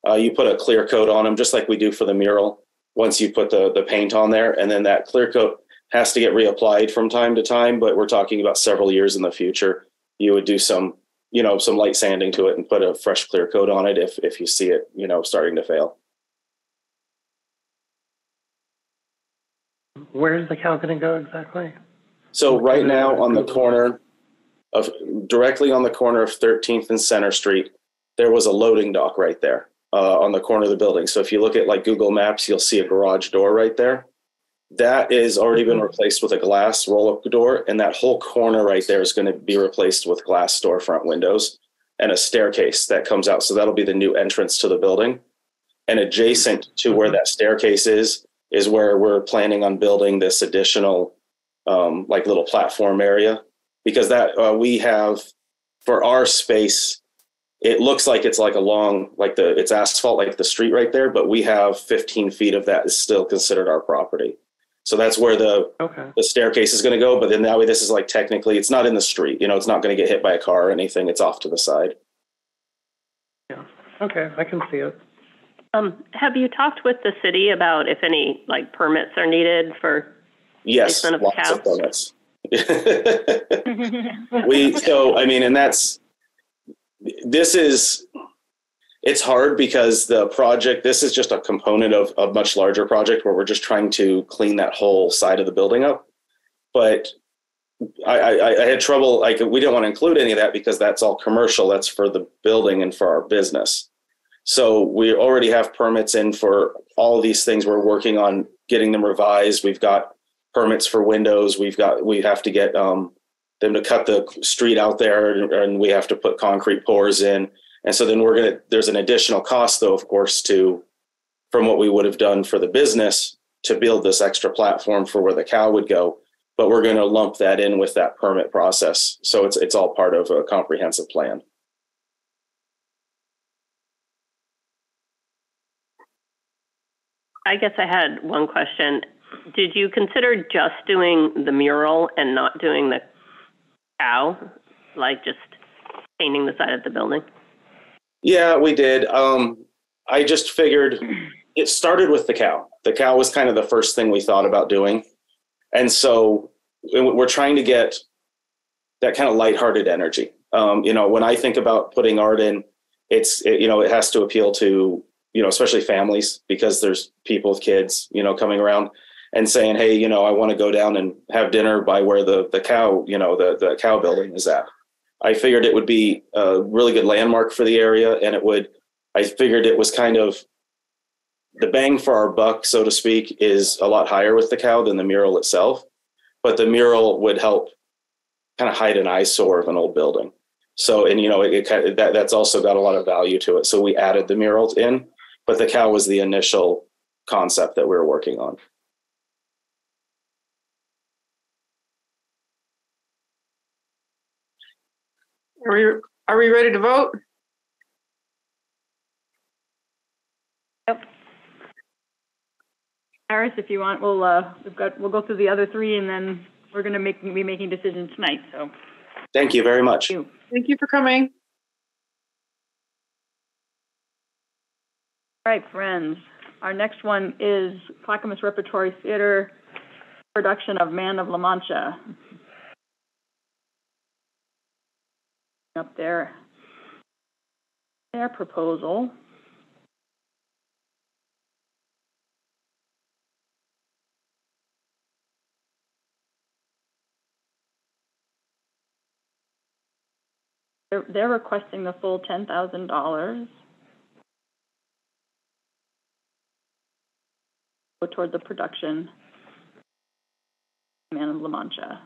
You put a clear coat on them, just like we do for the mural, once you put the paint on there. And then that clear coat has to get reapplied from time to time, but we're talking about several years in the future. You would do some light sanding to it and put a fresh clear coat on it if you see it, starting to fail. Where's the cow going to go exactly? So right now directly on the corner of 13th and Center Street, there was a loading dock right there on the corner of the building. So if you look at like Google Maps, you'll see a garage door right there. That is already been replaced with a glass roll-up door, and that whole corner right there is going to be replaced with glass storefront windows and a staircase that comes out. So that'll be the new entrance to the building. And adjacent to where that staircase is where we're planning on building this additional little platform area, because that we have, for our space, it looks like it's like a long, it's asphalt, like the street right there, but we have 15 feet of that is still considered our property. So that's where the staircase is going to go. But then that way, this is like technically, it's not in the street. You know, it's not going to get hit by a car or anything. It's off to the side. Yeah. Okay, I can see it. Have you talked with the city about if any like permits are needed for yes, placement of lots cows? of permits. It's hard because the project, this is just a component of a much larger project where we're just trying to clean that whole side of the building up. But I had trouble, like we didn't want to include any of that because that's all commercial. That's for the building and for our business. So we already have permits in for all of these things. We're working on getting them revised. We've got permits for windows. We have to get them to cut the street out there, and we have to put concrete pours in. And so then there's an additional cost though, of course, from what we would have done for the business to build this extra platform for where the cow would go. But we're going to lump that in with that permit process. So it's all part of a comprehensive plan. I guess I had one question. Did you consider just doing the mural and not doing the cow, like just painting the side of the building? Yeah, we did. I just figured it started with the cow. The cow was kind of the first thing we thought about doing. And so we're trying to get that kind of lighthearted energy. When I think about putting art in, it has to appeal to, especially families, because there's people with kids, coming around and saying, hey, I want to go down and have dinner by where the cow, the cow building is at. I figured it would be a really good landmark for the area. And I figured it was kind of the bang for our buck, so to speak, is a lot higher with the cow than the mural itself. But the mural would help kind of hide an eyesore of an old building. So, and that's also got a lot of value to it. So we added the murals in, but the cow was the initial concept that we were working on. Are we ready to vote? Yep. Harris, if you want, we'll go through the other three, and then we're going to be making decisions tonight. So. Thank you very much. Thank you for coming. All right, friends. Our next one is Clackamas Repertory Theater production of Man of La Mancha. Up there, their proposal. They're requesting the full $10,000 go toward the production of Man of La Mancha.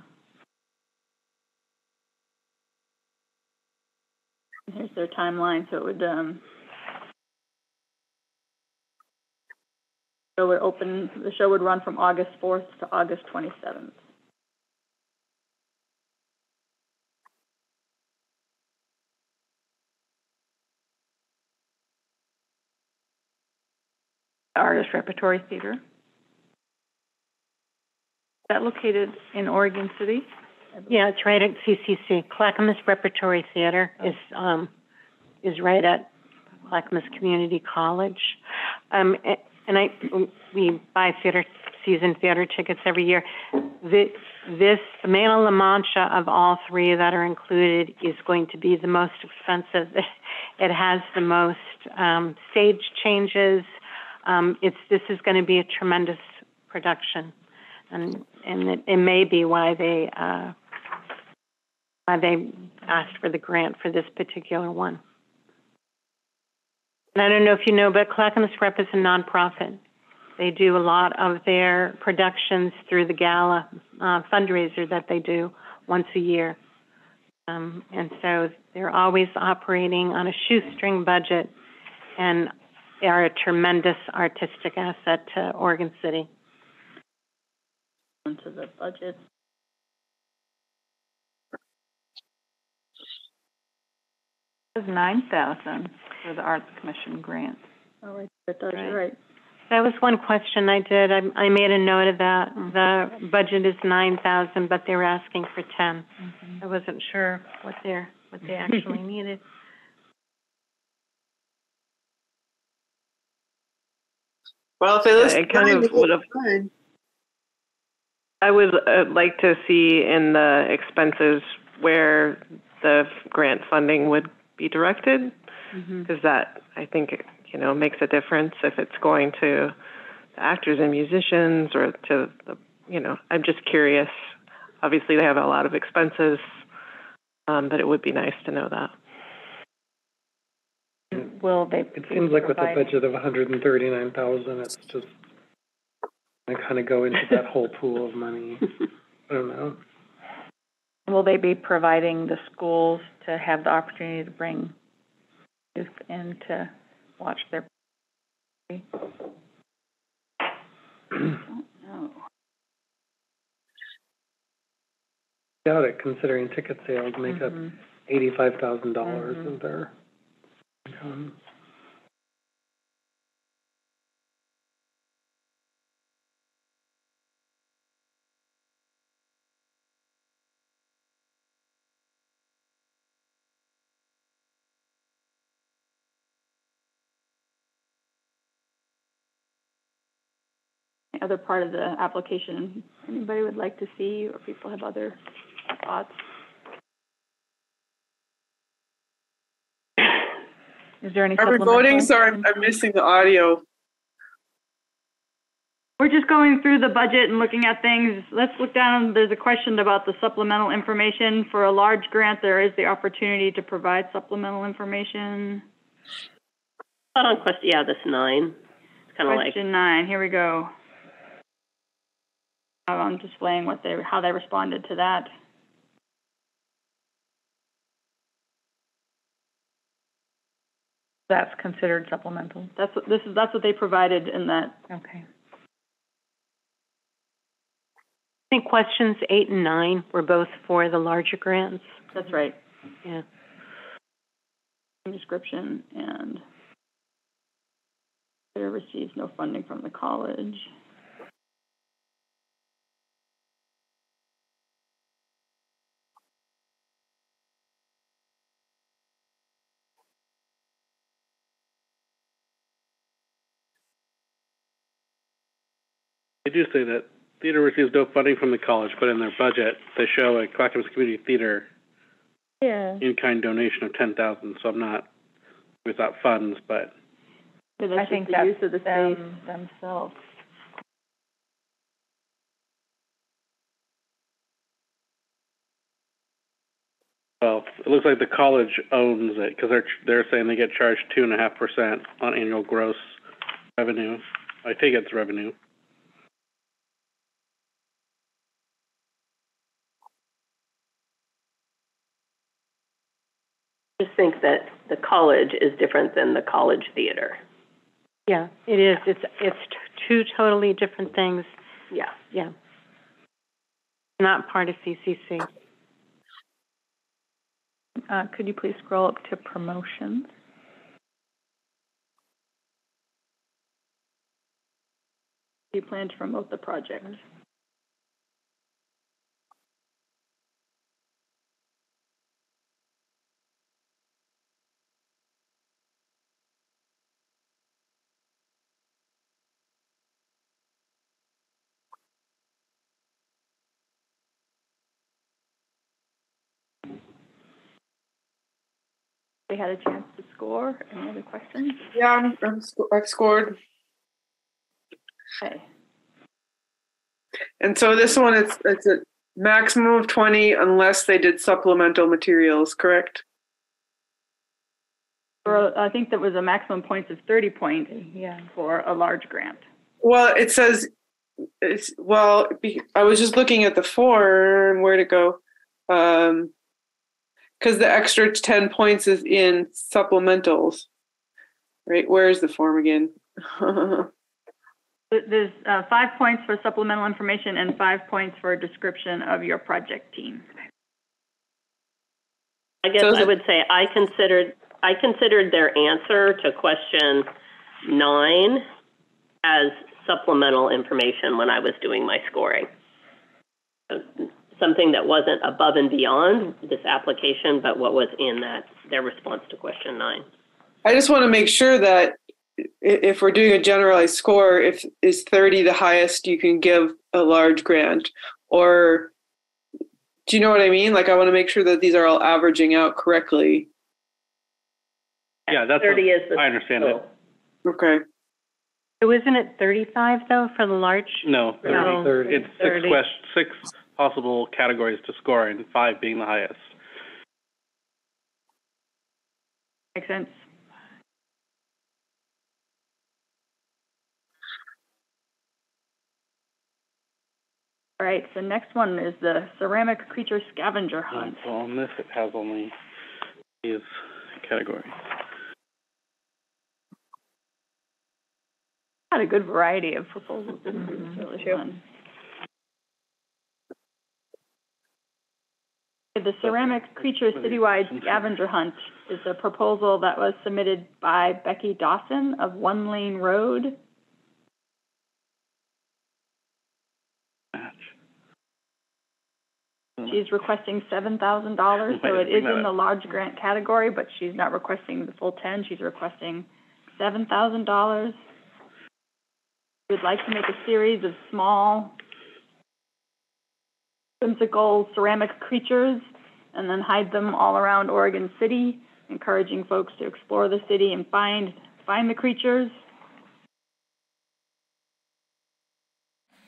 Here's their timeline. So it would the show would run from August 4th to August 27th. Artist Repertory Theater. Is that located in Oregon City? Yeah, it's right at CCC. Clackamas Repertory Theater is right at Clackamas Community College. We buy season theater tickets every year. The Man of La Mancha of all three that are included is going to be the most expensive. It has the most stage changes. This is going to be a tremendous production, and it may be why they asked for the grant for this particular one. And I don't know if you know, but Clackamas Rep is a nonprofit. They do a lot of their productions through the gala fundraiser that they do once a year. And so they're always operating on a shoestring budget and are a tremendous artistic asset to Oregon City. Into the budget. It was 9,000 for the Arts Commission grant. Oh, right, you're right. That was one question I did. I made a note of that. The budget is 9,000, but they were asking for 10. I wasn't sure what they actually needed. Well, if they list I kind of would have. I would like to see in the expenses where the grant funding would be directed, because that, I think, makes a difference if it's going to the actors and musicians or to the, I'm just curious. Obviously, they have a lot of expenses, but it would be nice to know that. Will they? It seems like with a budget of 139,000, it's just I kind of go into that whole pool of money. I don't know. Will they be providing the schools to have the opportunity to bring youth in to watch their? I don't know. Doubt it, considering ticket sales make up $85,000 of their income. Other part of the application anybody would like to see, or people have other thoughts? Is there any? Are we voting? Sorry, I'm missing the audio. We're just going through the budget and looking at things. Let's look down. There's a question about the supplemental information. For a large grant, there is the opportunity to provide supplemental information. Hold on, question. Yeah, this 9. It's kind of like question 9. Here we go. I'm displaying how they responded to that. That's considered supplemental. That's what they provided in that. Okay. I think questions 8 and 9 were both for the larger grants. That's right. Yeah. Description and it receives no funding from the college. They do say that theater receives no funding from the college, but in their budget, they show a Clackamas Community Theater in-kind donation of $10,000. So I'm not without funds, but I think the use of the space themselves. Well, it looks like the college owns it because they're saying they get charged 2.5% on annual gross revenue. I take it's revenue. I just think that the college is different than the college theater. Yeah, it is. It's two totally different things. Yeah. Yeah. Not part of CCC. Could you please scroll up to promotions? Do you plan to promote the project? They had a chance to score. Any other questions? Yeah, I've scored. Okay. And so this one, it's a maximum of 20 unless they did supplemental materials, correct? I think that was a maximum points of 30 points for a large grant. Well, it says, I was just looking at the form, where to go. Because the extra 10 points is in supplementals, right? Where's the form again? There's 5 points for supplemental information and 5 points for a description of your project team. I guess I would say I considered I considered their answer to question 9 as supplemental information when I was doing my scoring. Something that wasn't above and beyond this application, but what was in their response to question 9. I just want to make sure that if we're doing a generalized score, if is 30 the highest you can give a large grant, or do you know what I mean? Like, I want to make sure that these are all averaging out correctly. Yeah, that's 30 is the I understand it. Okay. So isn't it 35 though for the large? No, 30. No. 30. It's 30. six possible categories to score, and 5 being the highest. Makes sense. All right, so next one is the ceramic creature scavenger hunt. So on this, it has only these categories. Got a good variety of proposals. It's really fun. The ceramic creature citywide scavenger hunt is a proposal that was submitted by Becky Dawson of One Lane Road. She's requesting $7,000, so it is in the large grant category, but she's not requesting the full 10. She's requesting $7,000. We'd like to make a series of small whimsical ceramic creatures and then hide them all around Oregon City, encouraging folks to explore the city and find the creatures.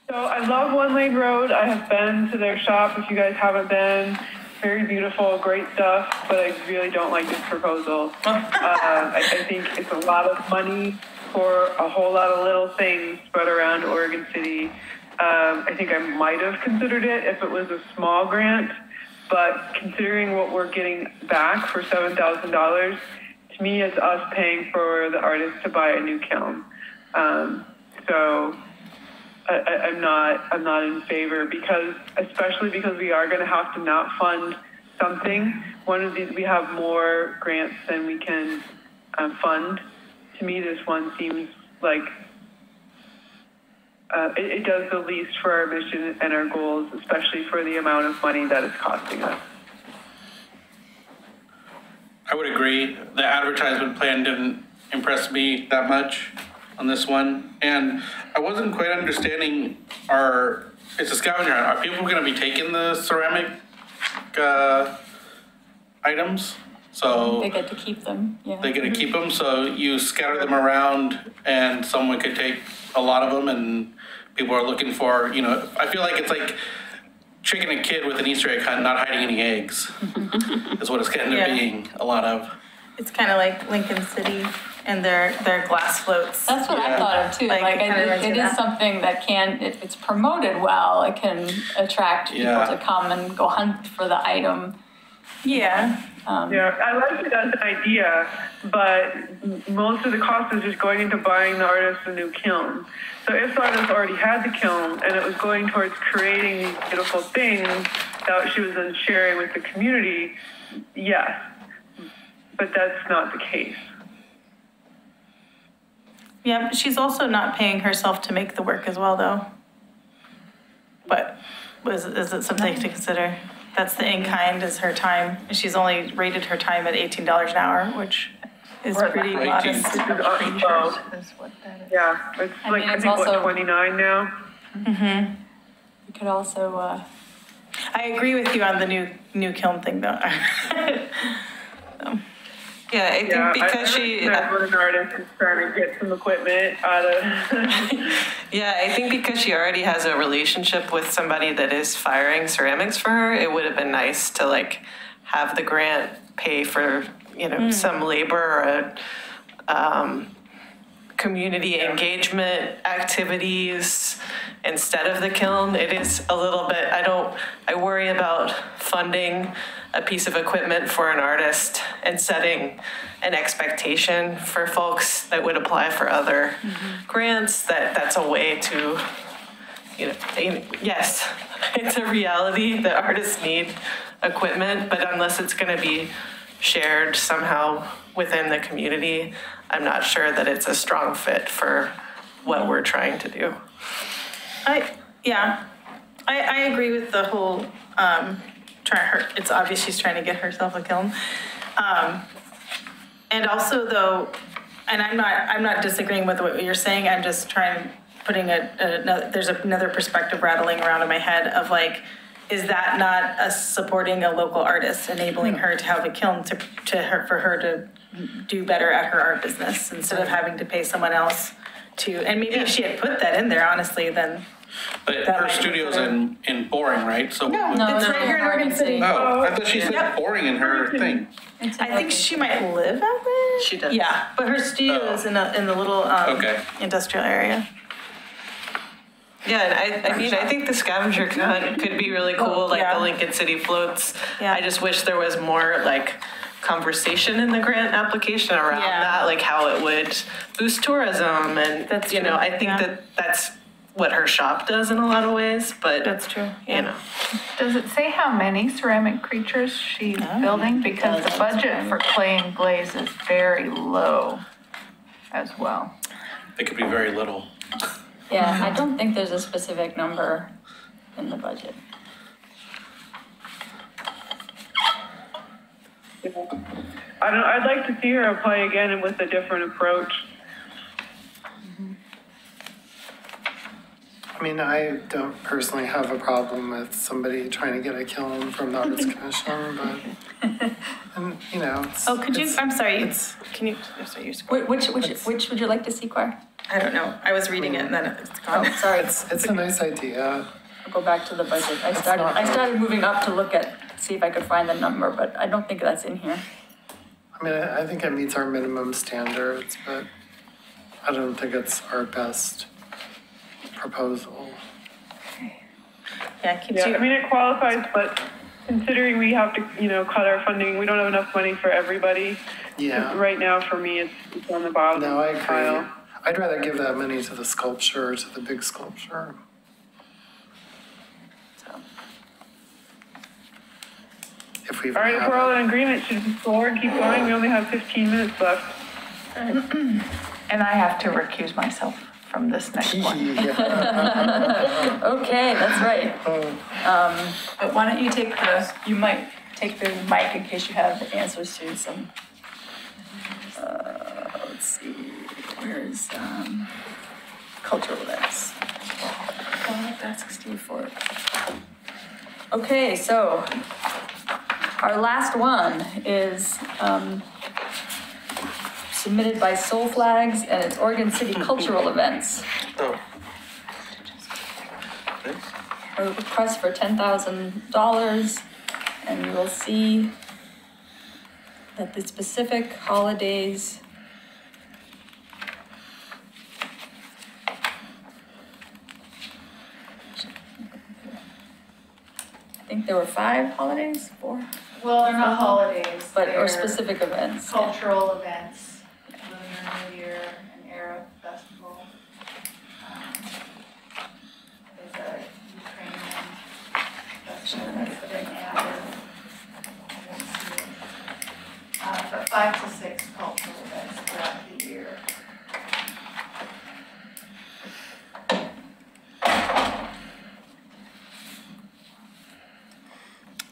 So I love One Lane Road. I have been to their shop. If you guys haven't been, very beautiful, great stuff, but I really don't like this proposal. I think it's a lot of money for a whole lot of little things spread around Oregon City. I think I might have considered it if it was a small grant, but considering what we're getting back for $7,000, to me it's us paying for the artist to buy a new kiln. So I'm not in favor, because especially because we are going to have to not fund something. One of these, we have more grants than we can fund. To me, this one seems like it does the least for our mission and our goals, especially for the amount of money that it's costing us. I would agree. The advertisement plan didn't impress me that much on this one. And I wasn't quite understanding it's a scavenger hunt. Are people going to be taking the ceramic items? So they get to keep them, yeah. They get to keep them, so you scatter them around and someone could take a lot of them, and people are looking for, I feel like it's like tricking a kid with an Easter egg hunt, not hiding any eggs, is what it's going to end up being a lot of. It's kind of like Lincoln City and their glass floats. That's what I thought of too. It is something that if it's promoted well, it can attract people to come and go hunt for the item. Yeah. I like it as an idea, but most of the cost is just going into buying the artist a new kiln. So if the artist already had the kiln and it was going towards creating these beautiful things that she was then sharing with the community, yes. But that's not the case. Yeah, she's also not paying herself to make the work as well, though. But is it something to consider? That's the in-kind is her time. She's only rated her time at $18 an hour, which is pretty modest. Yeah, it's I think also, 29 now? Mm-hmm. You could also... I agree with you on the new kiln thing, though. Yeah, I think because she... an artist is trying to get some equipment out of... Yeah, I think because she already has a relationship with somebody that is firing ceramics for her, it would have been nice to have the grant pay for, some labor or community engagement activities instead of the kiln. It is a little bit, I worry about funding a piece of equipment for an artist and setting an expectation for folks that would apply for other grants, that's a way to, yes, it's a reality that artists need equipment, but unless it's going to be shared somehow within the community, I'm not sure that it's a strong fit for what we're trying to do. I agree with the whole, it's obvious she's trying to get herself a kiln. And also though, and I'm not disagreeing with what you're saying, I'm just putting there's another perspective rattling around in my head of like, is that not us supporting a local artist, enabling her to have a kiln for her to do better at her art business instead of having to pay someone else to, and maybe if she had put that in there, honestly, then. But her studio's in Boring, right? So No, it's right here in Oregon City. Oh, I thought she said Boring in her thing. I think she might live out there. She does. Yeah, but her studio is in the little industrial area. Yeah, and I mean, I think the scavenger hunt could be really cool, the Lincoln City floats. Yeah. I just wish there was more like conversation in the grant application around that, like how it would boost tourism, and that's I think that's what her shop does in a lot of ways. But that's true. Does it say how many ceramic creatures she's building? Because the budget for clay and glaze is very low as well. It could be very little. Yeah, I don't think there's a specific number in the budget. I'd like to see her apply again and with a different approach. I mean, I don't personally have a problem with somebody trying to get a kiln from the Arts Commission, but, and, could you, I'm sorry, can you, Which would you like to see, Claire? I don't know. I was reading it and then it's gone. Oh, sorry. It's a nice idea. I'll go back to the budget. I started moving up to see if I could find the number, but I don't think that's in here. I mean, I think it meets our minimum standards, but I don't think it's our best proposal. Yeah, I mean, it qualifies, but considering we have to, cut our funding, we don't have enough money for everybody. Yeah. Right now, for me, it's on the bottom No, I of the agree. pile. I'd rather give that money to the sculpture, to the big sculpture. If we all right, if we're all in agreement, should we go forward, keep going? We only have 15 minutes left. And I have to recuse myself from this next one. Okay, that's right. But why don't you you might take the mic in case you have answers to some, let's see, where's cultural events? That's 64. Okay, so our last one is submitted by Soul Flags, and it's Oregon City Cultural Events. Oh. A request for $10,000, and you will see that the specific holidays I think there were 5 holidays, 4? Well, they're not holidays. Or specific events. Cultural events, Lunar New Year and Arab Festival. There's a Ukrainian festival that's been added. But 5 to 6 cultural events throughout the year.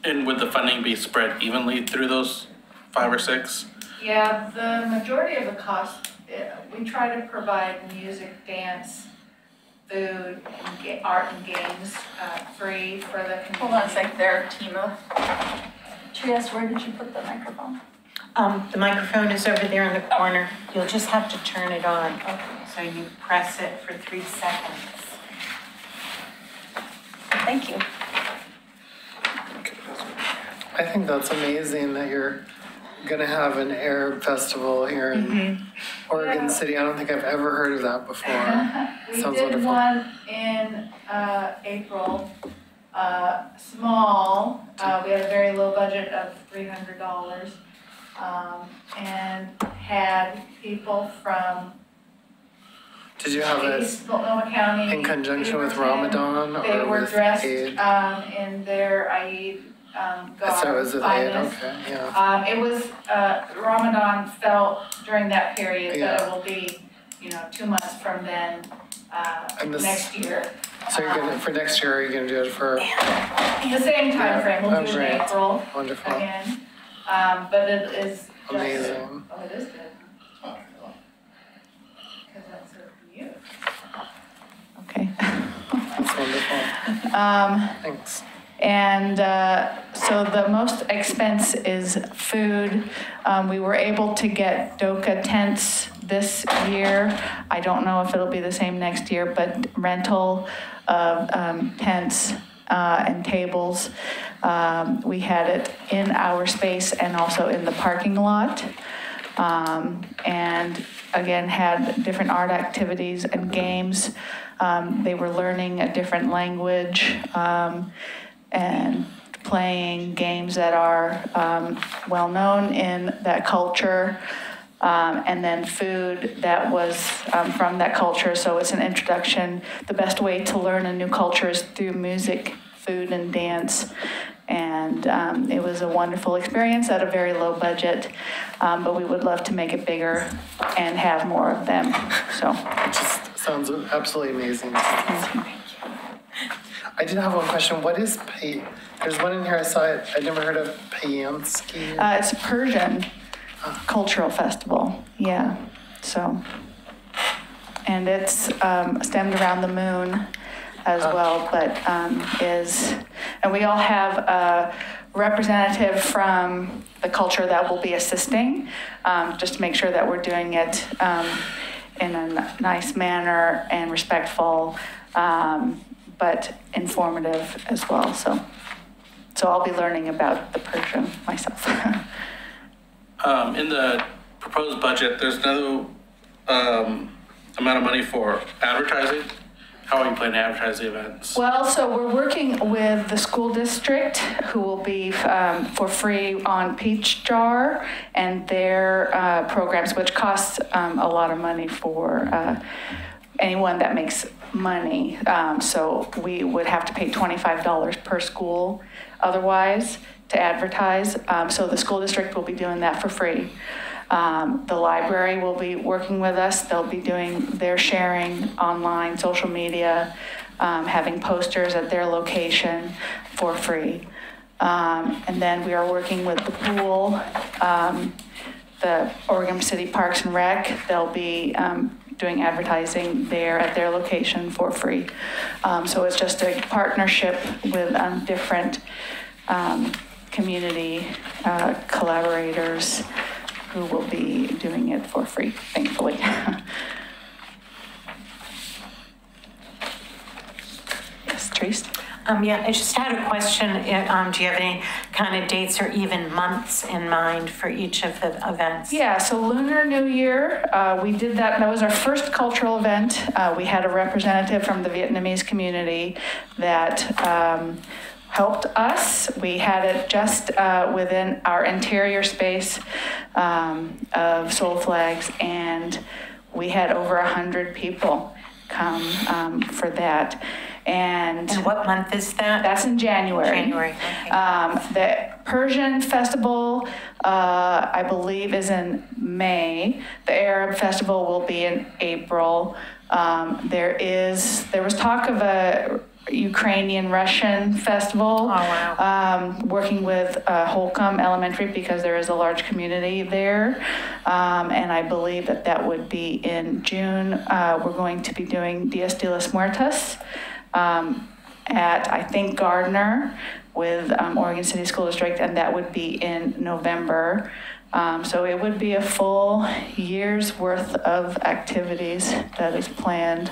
And would the funding be spread evenly through those 5 or 6? Yeah, the majority of the cost, we try to provide music, dance, food, and art and games free for the community. Hold on a sec there, Tima. Trieste, where did you put the microphone? The microphone is over there in the corner. You'll just have to turn it on. Okay. So you press it for 3 seconds. Thank you. I think that's amazing that you're gonna have an Arab festival here in Oregon City. I don't think I've ever heard of that before. We Sounds did wonderful. one in April, small. We had a very low budget of $300, and had people from Did you have it East Multnomah County in conjunction with Ramadan They or were with dressed Eid? in their Eid So garb is it by late? this. Okay, yeah. It was, Ramadan fell during that period, Yeah. but it will be, 2 months from then, And this- next year. So you're gonna, for next year, you're gonna do it for, The same timeframe, we'll do it in great. April Wonderful. again. But it is just. Amazing. Oh, it is good. Because that's so cute. Okay. That's wonderful. Thanks. And so the most expense is food. We were able to get DOCA tents this year. I don't know if it'll be the same next year, but rental of tents and tables. We had it in our space and also in the parking lot. And again, had different art activities and games. They were learning a different language and playing games that are well known in that culture. And then food that was from that culture. So it's an introduction. The best way to learn a new culture is through music, food, and dance. And it was a wonderful experience at a very low budget, but we would love to make it bigger and have more of them, so. It just sounds absolutely amazing. I did have one question. What is there's one in here, I saw it, I'd never heard of Payamski. It's a Persian cultural festival, yeah, so. And it's stemmed around the moon as well, but and we all have a representative from the culture that will be assisting, just to make sure that we're doing it in a nice manner and respectful, but informative as well. So I'll be learning about the Persian myself. In the proposed budget, there's no amount of money for advertising. How are you planning to advertise the events? Well, so we're working with the school district, who will be for free on Peach Jar and their programs, which costs a lot of money for anyone that makes money. So we would have to pay $25 per school otherwise to advertise. So the school district will be doing that for free. The library will be working with us. They'll be doing their sharing online, social media, having posters at their location for free. And then we are working with the pool, the Oregon City Parks and Rec. They'll be doing advertising there at their location for free. So it's just a partnership with different community collaborators who will be doing it for free, thankfully. Yes, Trace? Yeah, I just had a question. Do you have any kind of dates or even months in mind for each of the events? Yeah, so Lunar New Year, we did that. That was our first cultural event. We had a representative from the Vietnamese community that helped us. We had it just within our interior space of Soul Flags, and we had over 100 people come for that. And what month is that? That's in January. January, okay. The Persian festival, I believe, is in May. The Arab festival will be in April. There was talk of a Ukrainian-Russian festival. Oh, wow. Working with Holcomb Elementary because there is a large community there. And I believe that would be in June. We're going to be doing Dias de los Muertos at, I think, Gardner with Oregon City School District, and that would be in November. So it would be a full year's worth of activities that is planned.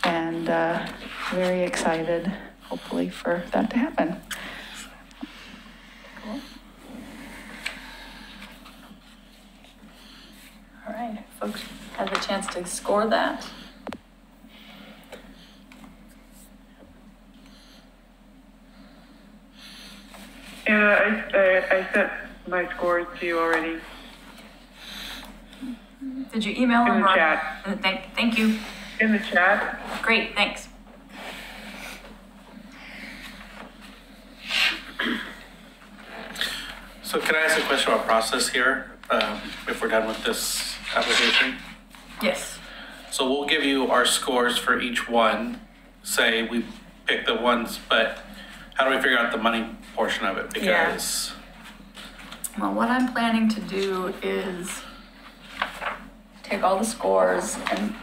And very excited, hopefully, for that to happen. Cool. All right, folks have a chance to score that. Yeah, I sent my scores to you already. Did you email them? In the chat. Thank you. In the chat. Great, thanks. So can I ask a question about process here, if we're done with this application? Yes. So we'll give you our scores for each one. Say we pick the ones, but how do we figure out the money portion of it? Because Well, what I'm planning to do is take all the scores and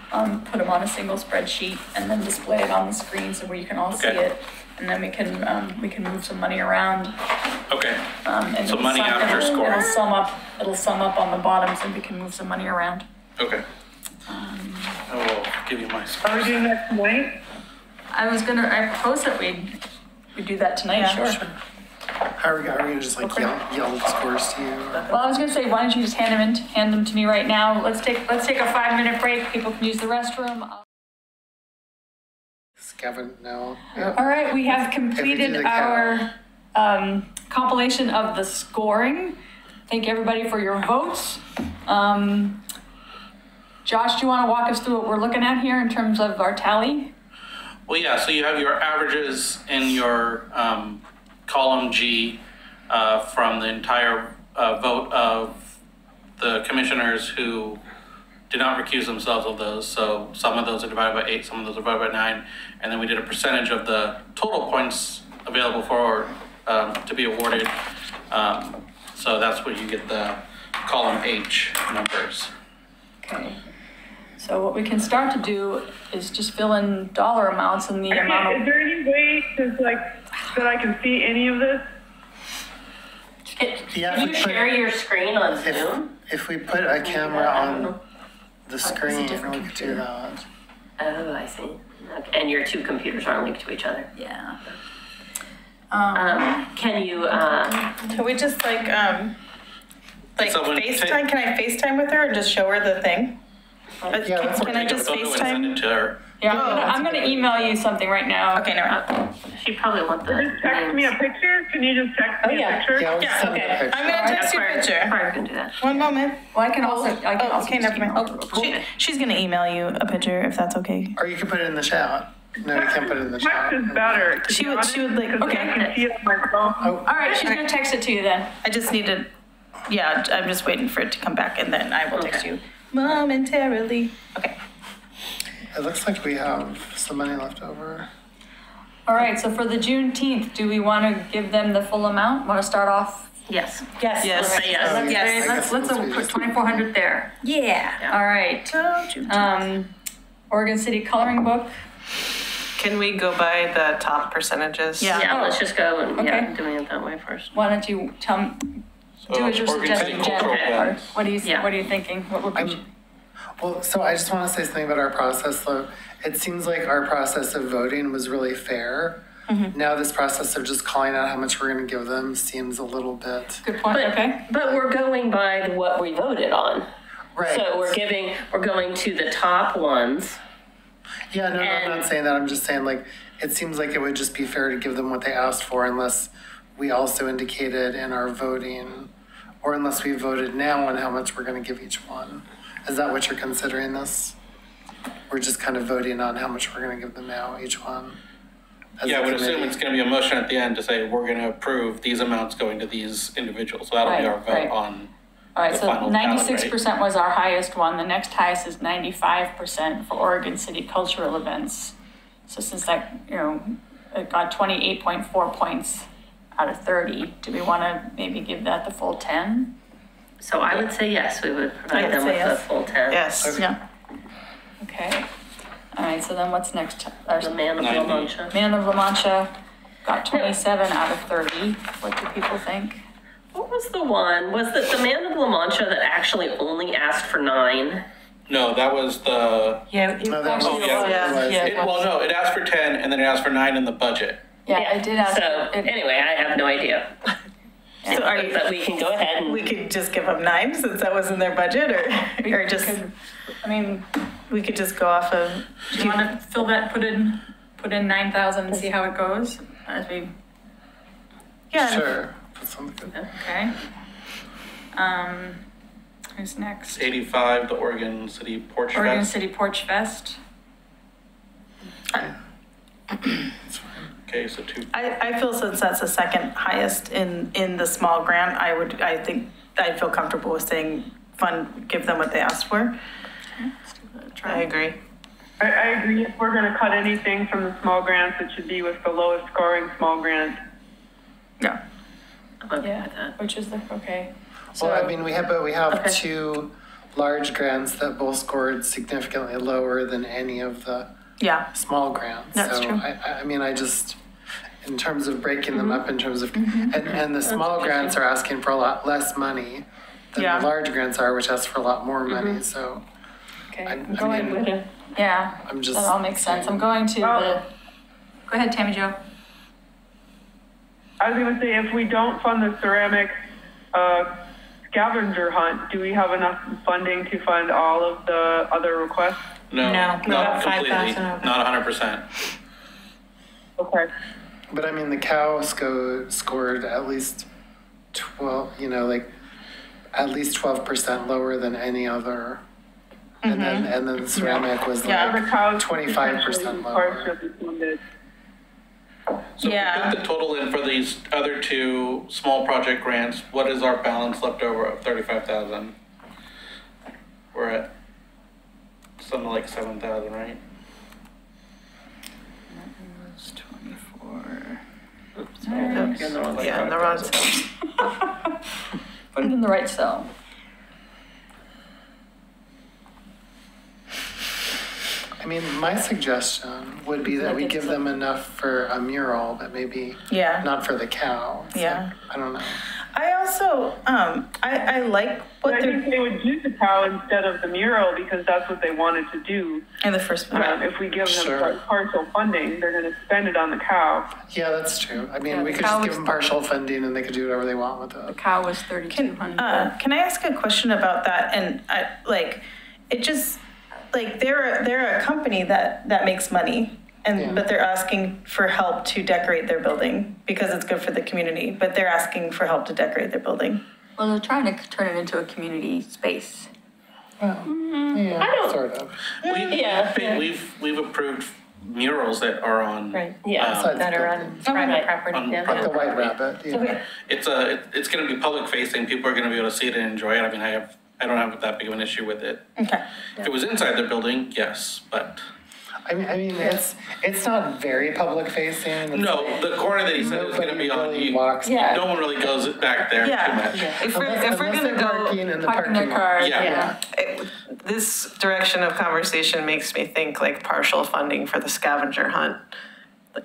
put them on a single spreadsheet and then display it on the screen so where you can all see it. And then we can move some money around. Okay. And so money after score. It'll sum up on the bottoms and we can move some money around. Okay. I will give you my scores. Are we doing that tonight? I proposed that we do that tonight, sure. How are we gonna just like yell the scores to you? Well, I was gonna say, why don't you just hand them to me right now? Let's take a 5-minute break. People can use the restroom. Kevin, no. All right, we have completed our compilation of the scoring. Thank everybody for your votes. Josh, do you want to walk us through what we're looking at here in terms of our tally? Well, yeah, so you have your averages in your column G from the entire vote of the commissioners who did not recuse themselves of those. So some of those are divided by 8, some of those are divided by 9. And then we did a percentage of the total points available for to be awarded. So that's where you get the column H numbers. Okay. So what we can start to do is just fill in dollar amounts and the amount of... Is there any way that I can see any of this? Can you share your screen on Zoom? If we put a camera on the screen, we could do that. Oh, I see. Okay. And your two computers aren't linked to each other? Yeah. Can you, Can we just FaceTime? Can I FaceTime with her and just show her the thing? Can I just FaceTime? Yeah, I'm gonna email you something right now. Okay, never. She probably wants the. Just text me a picture. Can you just text me a picture? Yeah, okay. I'm gonna text you a picture. Probably can do that. One moment. Well, I can also. Okay, never mind. She's gonna email you a picture if that's okay. Or you can put it in the chat. No, you can't put it in the chat. Text is better. She would like. Okay. I can see it on my phone. All right, she's gonna text it to you then. I just need to. Yeah, I'm just waiting for it to come back, and then I will text you momentarily. Okay. It looks like we have some money left over. All right, so for the Juneteenth, do we want to give them the full amount? Want to start off? Yes. Yes. Let's say yes. Let's put 2,400 there. Yeah. All right. Oregon City coloring book. Can we go by the top percentages? Yeah, let's just go and doing it that way first. Why don't you do as you're suggesting, Jen? What are you thinking? What would be? Well, so I just want to say something about our process, though. It seems like our process of voting was really fair. Mm-hmm. Now this process of just calling out how much we're going to give them seems a little bit... Good point, okay. But we're going by what we voted on. Right. So we're going to the top ones. Yeah, no, I'm not saying that. I'm just saying, like, it seems like it would just be fair to give them what they asked for unless we also indicated in our voting, or unless we voted now on how much we're going to give each one. Is that what you're considering this? We're just kind of voting on how much we're going to give them now, each one. Yeah, I would assume it's going to be a motion at the end to say we're going to approve these amounts going to these individuals. So that'll be our vote on. All right, so 96% was our highest one. The next highest is 95% for Oregon City cultural events. So since that, it got 28.4 points out of 30, do we want to maybe give that the full 10? So I would say yes, we would provide them with the full 10. Yes. Okay. Yeah. Okay. All right, so then what's next? The Man of La Mancha. Man of La Mancha got 27 out of 30. What do people think? What was the one? Was it the Man of La Mancha that actually only asked for 9? No, that was the... Yeah. No, that was... It asked for 10 and then it asked for 9 in the budget. Yeah, it did ask. So anyway, I have no idea. So but we can go ahead and... We could just give them 9 since that was in their budget, or just... we could just go off of... Do you want to fill that, put in 9,000 and see how it goes as we... Yeah. Sure. That sounds good. Okay. Who's next? 85, the Oregon City Porch Fest. Oregon City Porch Fest. That's fine. Okay, so 2. I feel since that's the second highest in the small grant, I think I'd feel comfortable with saying give them what they asked for. I agree. I agree. If we're going to cut anything from the small grants, it should be with the lowest scoring small grant. Yeah. Yeah, which is okay. Well, I mean, we have 2 large grants that both scored significantly lower than any of the small grants. That's true. I mean, I just, in terms of breaking them up in terms of, and the small grants are asking for a lot less money than the large grants are, which ask for a lot more money, so. Okay, I'm going with it. Yeah, I'm just. That all makes sense. I'm going to go ahead, Tammy Jo. I was going to say, if we don't fund the ceramic scavenger hunt, do we have enough funding to fund all of the other requests? No, not completely, not 100%. Okay. But I mean, the cow scored at least 12, at least 12% lower than any other. And then the ceramic was like 25% lower. So if we put the total in for these other 2 small project grants, what is our balance left over of $35,000? We're at something like 7,000, right? It's 24. Oops, you're in the wrong in the wrong cell. Put it in the right cell. I mean, my suggestion would be that we give them enough for a mural, but maybe not for the cow. I don't know. I also, I like what I think they would do the cow instead of the mural because that's what they wanted to do. In the first place. If we give them partial funding, they're going to spend it on the cow. Yeah, that's true. I mean, we could just give them partial funding and they could do whatever they want with it. The cow was $3,200. Can I ask a question about that? And they're a company that makes money, but they're asking for help to decorate their building because it's good for the community. But they're asking for help to decorate their building. Well, they're trying to turn it into a community space. I don't. Sort of. We've approved murals that are on that are on private property. Like the White Rabbit. Okay. It's going to be public facing. People are going to be able to see it and enjoy it. I mean, I don't have that big of an issue with it. Okay. If it was inside the building, yes, but. I mean, it's not very public facing. No, the corner that he said was going to be on. No one really goes back there too much. If we're going to go parking their cars, this direction of conversation makes me think like partial funding for the scavenger hunt.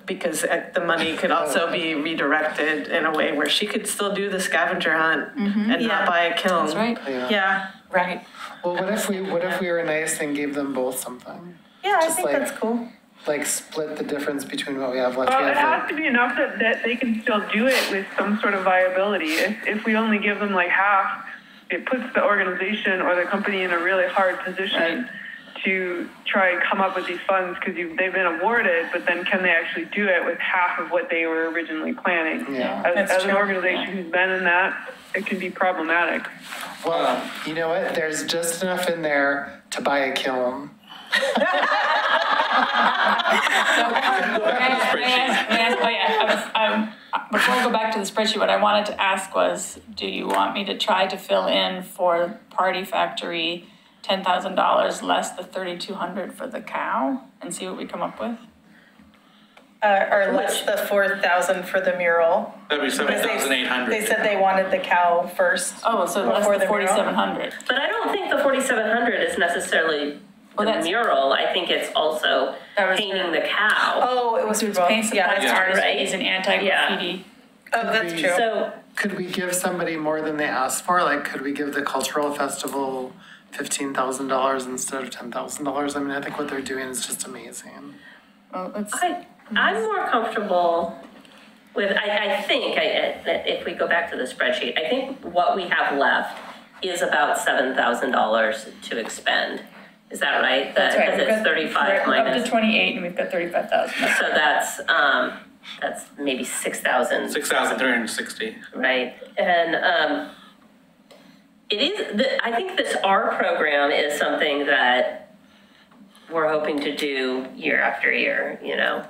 Because the money could also be redirected in a way where she could still do the scavenger hunt and not buy a kiln. That's right. Yeah. Right. Well, what if we were nice and gave them both something? Yeah, I think that's cool. Like split the difference between what we have left. Well, it has to be enough that they can still do it with some sort of viability. If we only give them like half, it puts the organization or the company in a really hard position to try and come up with these funds because they've been awarded, but then can they actually do it with half of what they were originally planning? Yeah. As an organization who's been in that, it can be problematic. Well, you know what? There's just enough in there to buy a kiln. Before I go back to the spreadsheet, what I wanted to ask was, do you want me to try to fill in for Party Factory $10,000 less the $3,200 for the cow and see what we come up with? Or less the $4,000 for the mural. That'd be $7,800. They said they wanted the cow first. Oh, so less the $4,700. But I don't think the $4,700 is necessarily the mural. I think it's also painting the cow. Oh, it was paint supplies, artist right? fees, and anti-graffiti. Oh, that's true. So could we give somebody more than they asked for? Like, could we give the cultural festival $15,000 instead of $10,000? I mean, I think what they're doing is just amazing. Well, I'm more comfortable with, I think, that if we go back to the spreadsheet, I think what we have left is about $7,000 to expend. Is that right? That's right. Because it's 35 minus. Up to 28 and we've got 35,000. So that's maybe 6,000. 6,360. Right. And it is, I think this R program is something that we're hoping to do year after year, you know.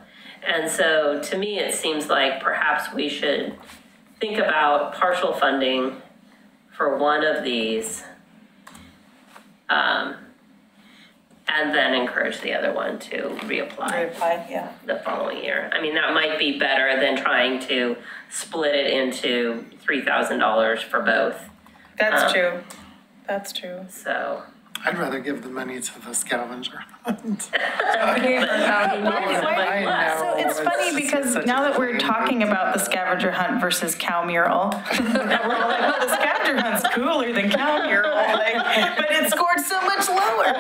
And so to me, it seems like perhaps we should think about partial funding for one of these, and then encourage the other one to reapply. The following year. I mean, that might be better than trying to split it into $3,000 for both. That's true. That's true. So. I'd rather give the money to the scavenger hunt. So it's funny because now that we're talking about the scavenger hunt versus cow mural, we're all like, well, the scavenger hunt's cooler than cow mural, but it scored so much lower.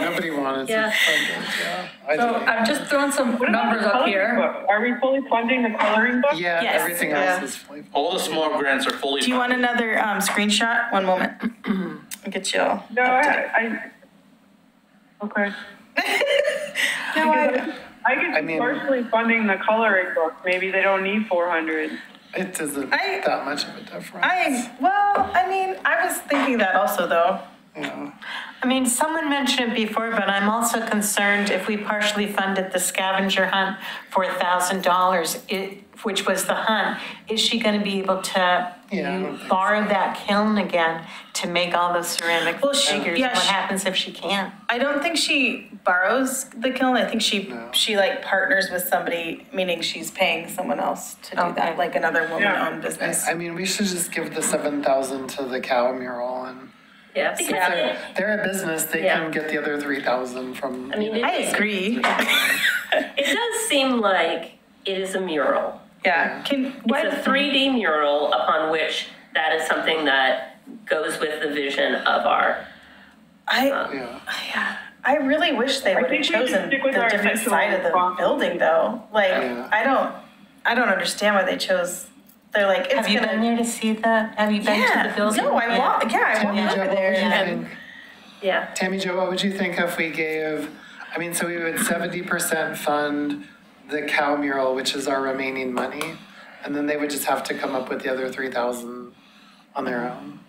Nobody wanted to fund it, So I'm just throwing some numbers up here. Are we fully funding the coloring book? Yeah, Yes. everything else is fully funded. All the small grants are fully Do you want another screenshot? One moment. I'll get you all. No, okay. No, I get partially funding the coloring book. Maybe they don't need 400. It isn't that much of a difference. I was thinking that also, though. Yeah. I mean, someone mentioned it before, but I'm also concerned if we partially funded the scavenger hunt for $1,000, which was the hunt, is she going to be able to borrow that kiln again to make all those ceramic figures? What happens if she can't? I don't think she borrows the kiln. I think she like partners with somebody, meaning she's paying someone else to do that, like another woman-owned business. I mean, we should just give the $7,000 to the cow mural and. Yeah, because they're a business, they can get the other 3,000 from. I mean, I agree. It does seem like it is a mural. Yeah. It's a 3D mural upon which that is something that goes with the vision of our. I really wish they would have chosen the different side of the building, though. Like, I don't understand why they chose. They're like, it's Have you been there to see have you been to the building? No, I walked over there. Tammy Jo, what would you think if we gave, so we would 70% fund the cow mural, which is our remaining money, and then they would just have to come up with the other 3,000 on their own.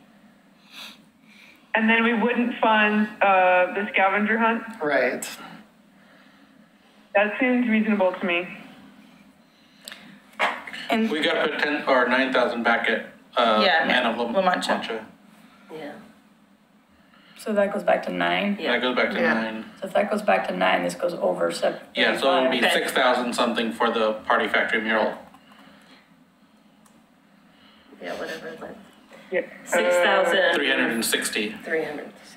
And then we wouldn't fund the scavenger hunt? Right. That seems reasonable to me. And we got to put 10 or 9,000 back at Man of La Mancha. Yeah. So that goes back to 9? Yeah. That goes back to 9. So if that goes back to 9, this goes over 7. Yeah, so it would be 6,000 something for the Party Factory mural. Yeah, whatever. Like, 6,000. 360.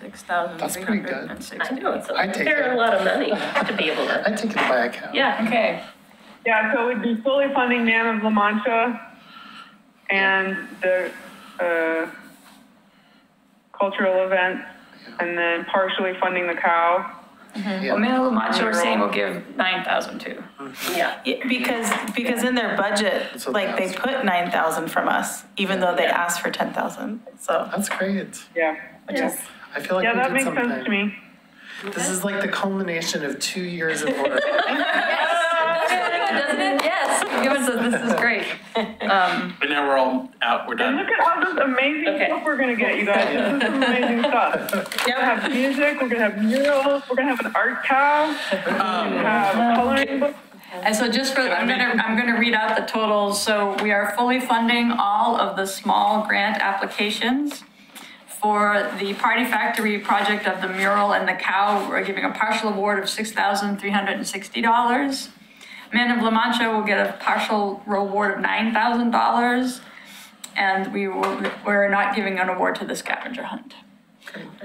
6,000. That's pretty good. I know, it's a lot of money to be able to. I'd take it to buy a cow. Yeah. Okay. Yeah, so we'd be fully funding Man of La Mancha and the cultural events, and then partially funding the cow. Mm-hmm. Well, Man of La Mancha, we're saying we'll give 9,000 to. Yeah, because in their budget, like they put 9,000 from us, even though they asked for 10,000. So that's great. Yeah, I feel like we that did makes something. sense to me. This is like the culmination of 2 years of work. Doesn't it? Yes. This is great. But now we're all out. We're done. And look at all this amazing stuff we're going to get, you guys. This is some amazing stuff. We're going to have music. We're going to have murals. We're going to have an art cow. We're going to have coloring books. And so just I'm gonna read out the totals. So we are fully funding all of the small grant applications. For the Party Factory project of the mural and the cow, we're giving a partial award of $6,360. Man of La Mancha will get a partial reward of $9,000, and we're not giving an award to the scavenger hunt.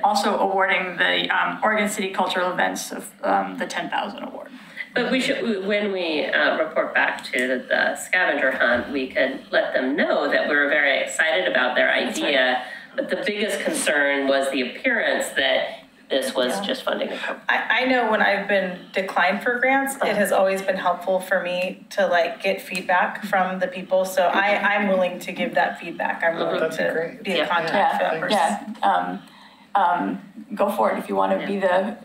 Also awarding the Oregon City Cultural Events of the $10,000 award. But we should, when we report back to the scavenger hunt, we could let them know that we were very excited about their idea. But the biggest concern was the appearance that this was just funding. I know when I've been declined for grants, it has always been helpful for me to like get feedback from the people. So I'm willing to give that feedback. I'm willing to be a contact for that person. Go for it if you want to be the.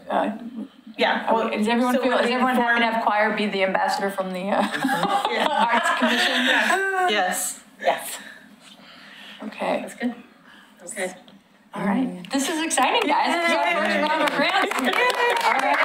Well, does everyone happy to have choir be the ambassador from the Arts Commission? Yes. Yes. Okay. That's good. Okay. All right. This is exciting, guys. This is our first round of grants. All right.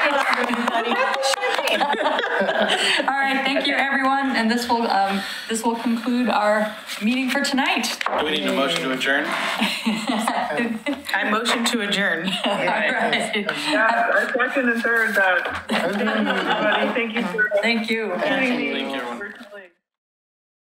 All right, thank you, everyone, and this will conclude our meeting for tonight. Do we need a motion to adjourn? I motion to adjourn. All right. Yeah, I second and third that. Thank you, everybody. Thank you. Thank you. Thank you, everyone.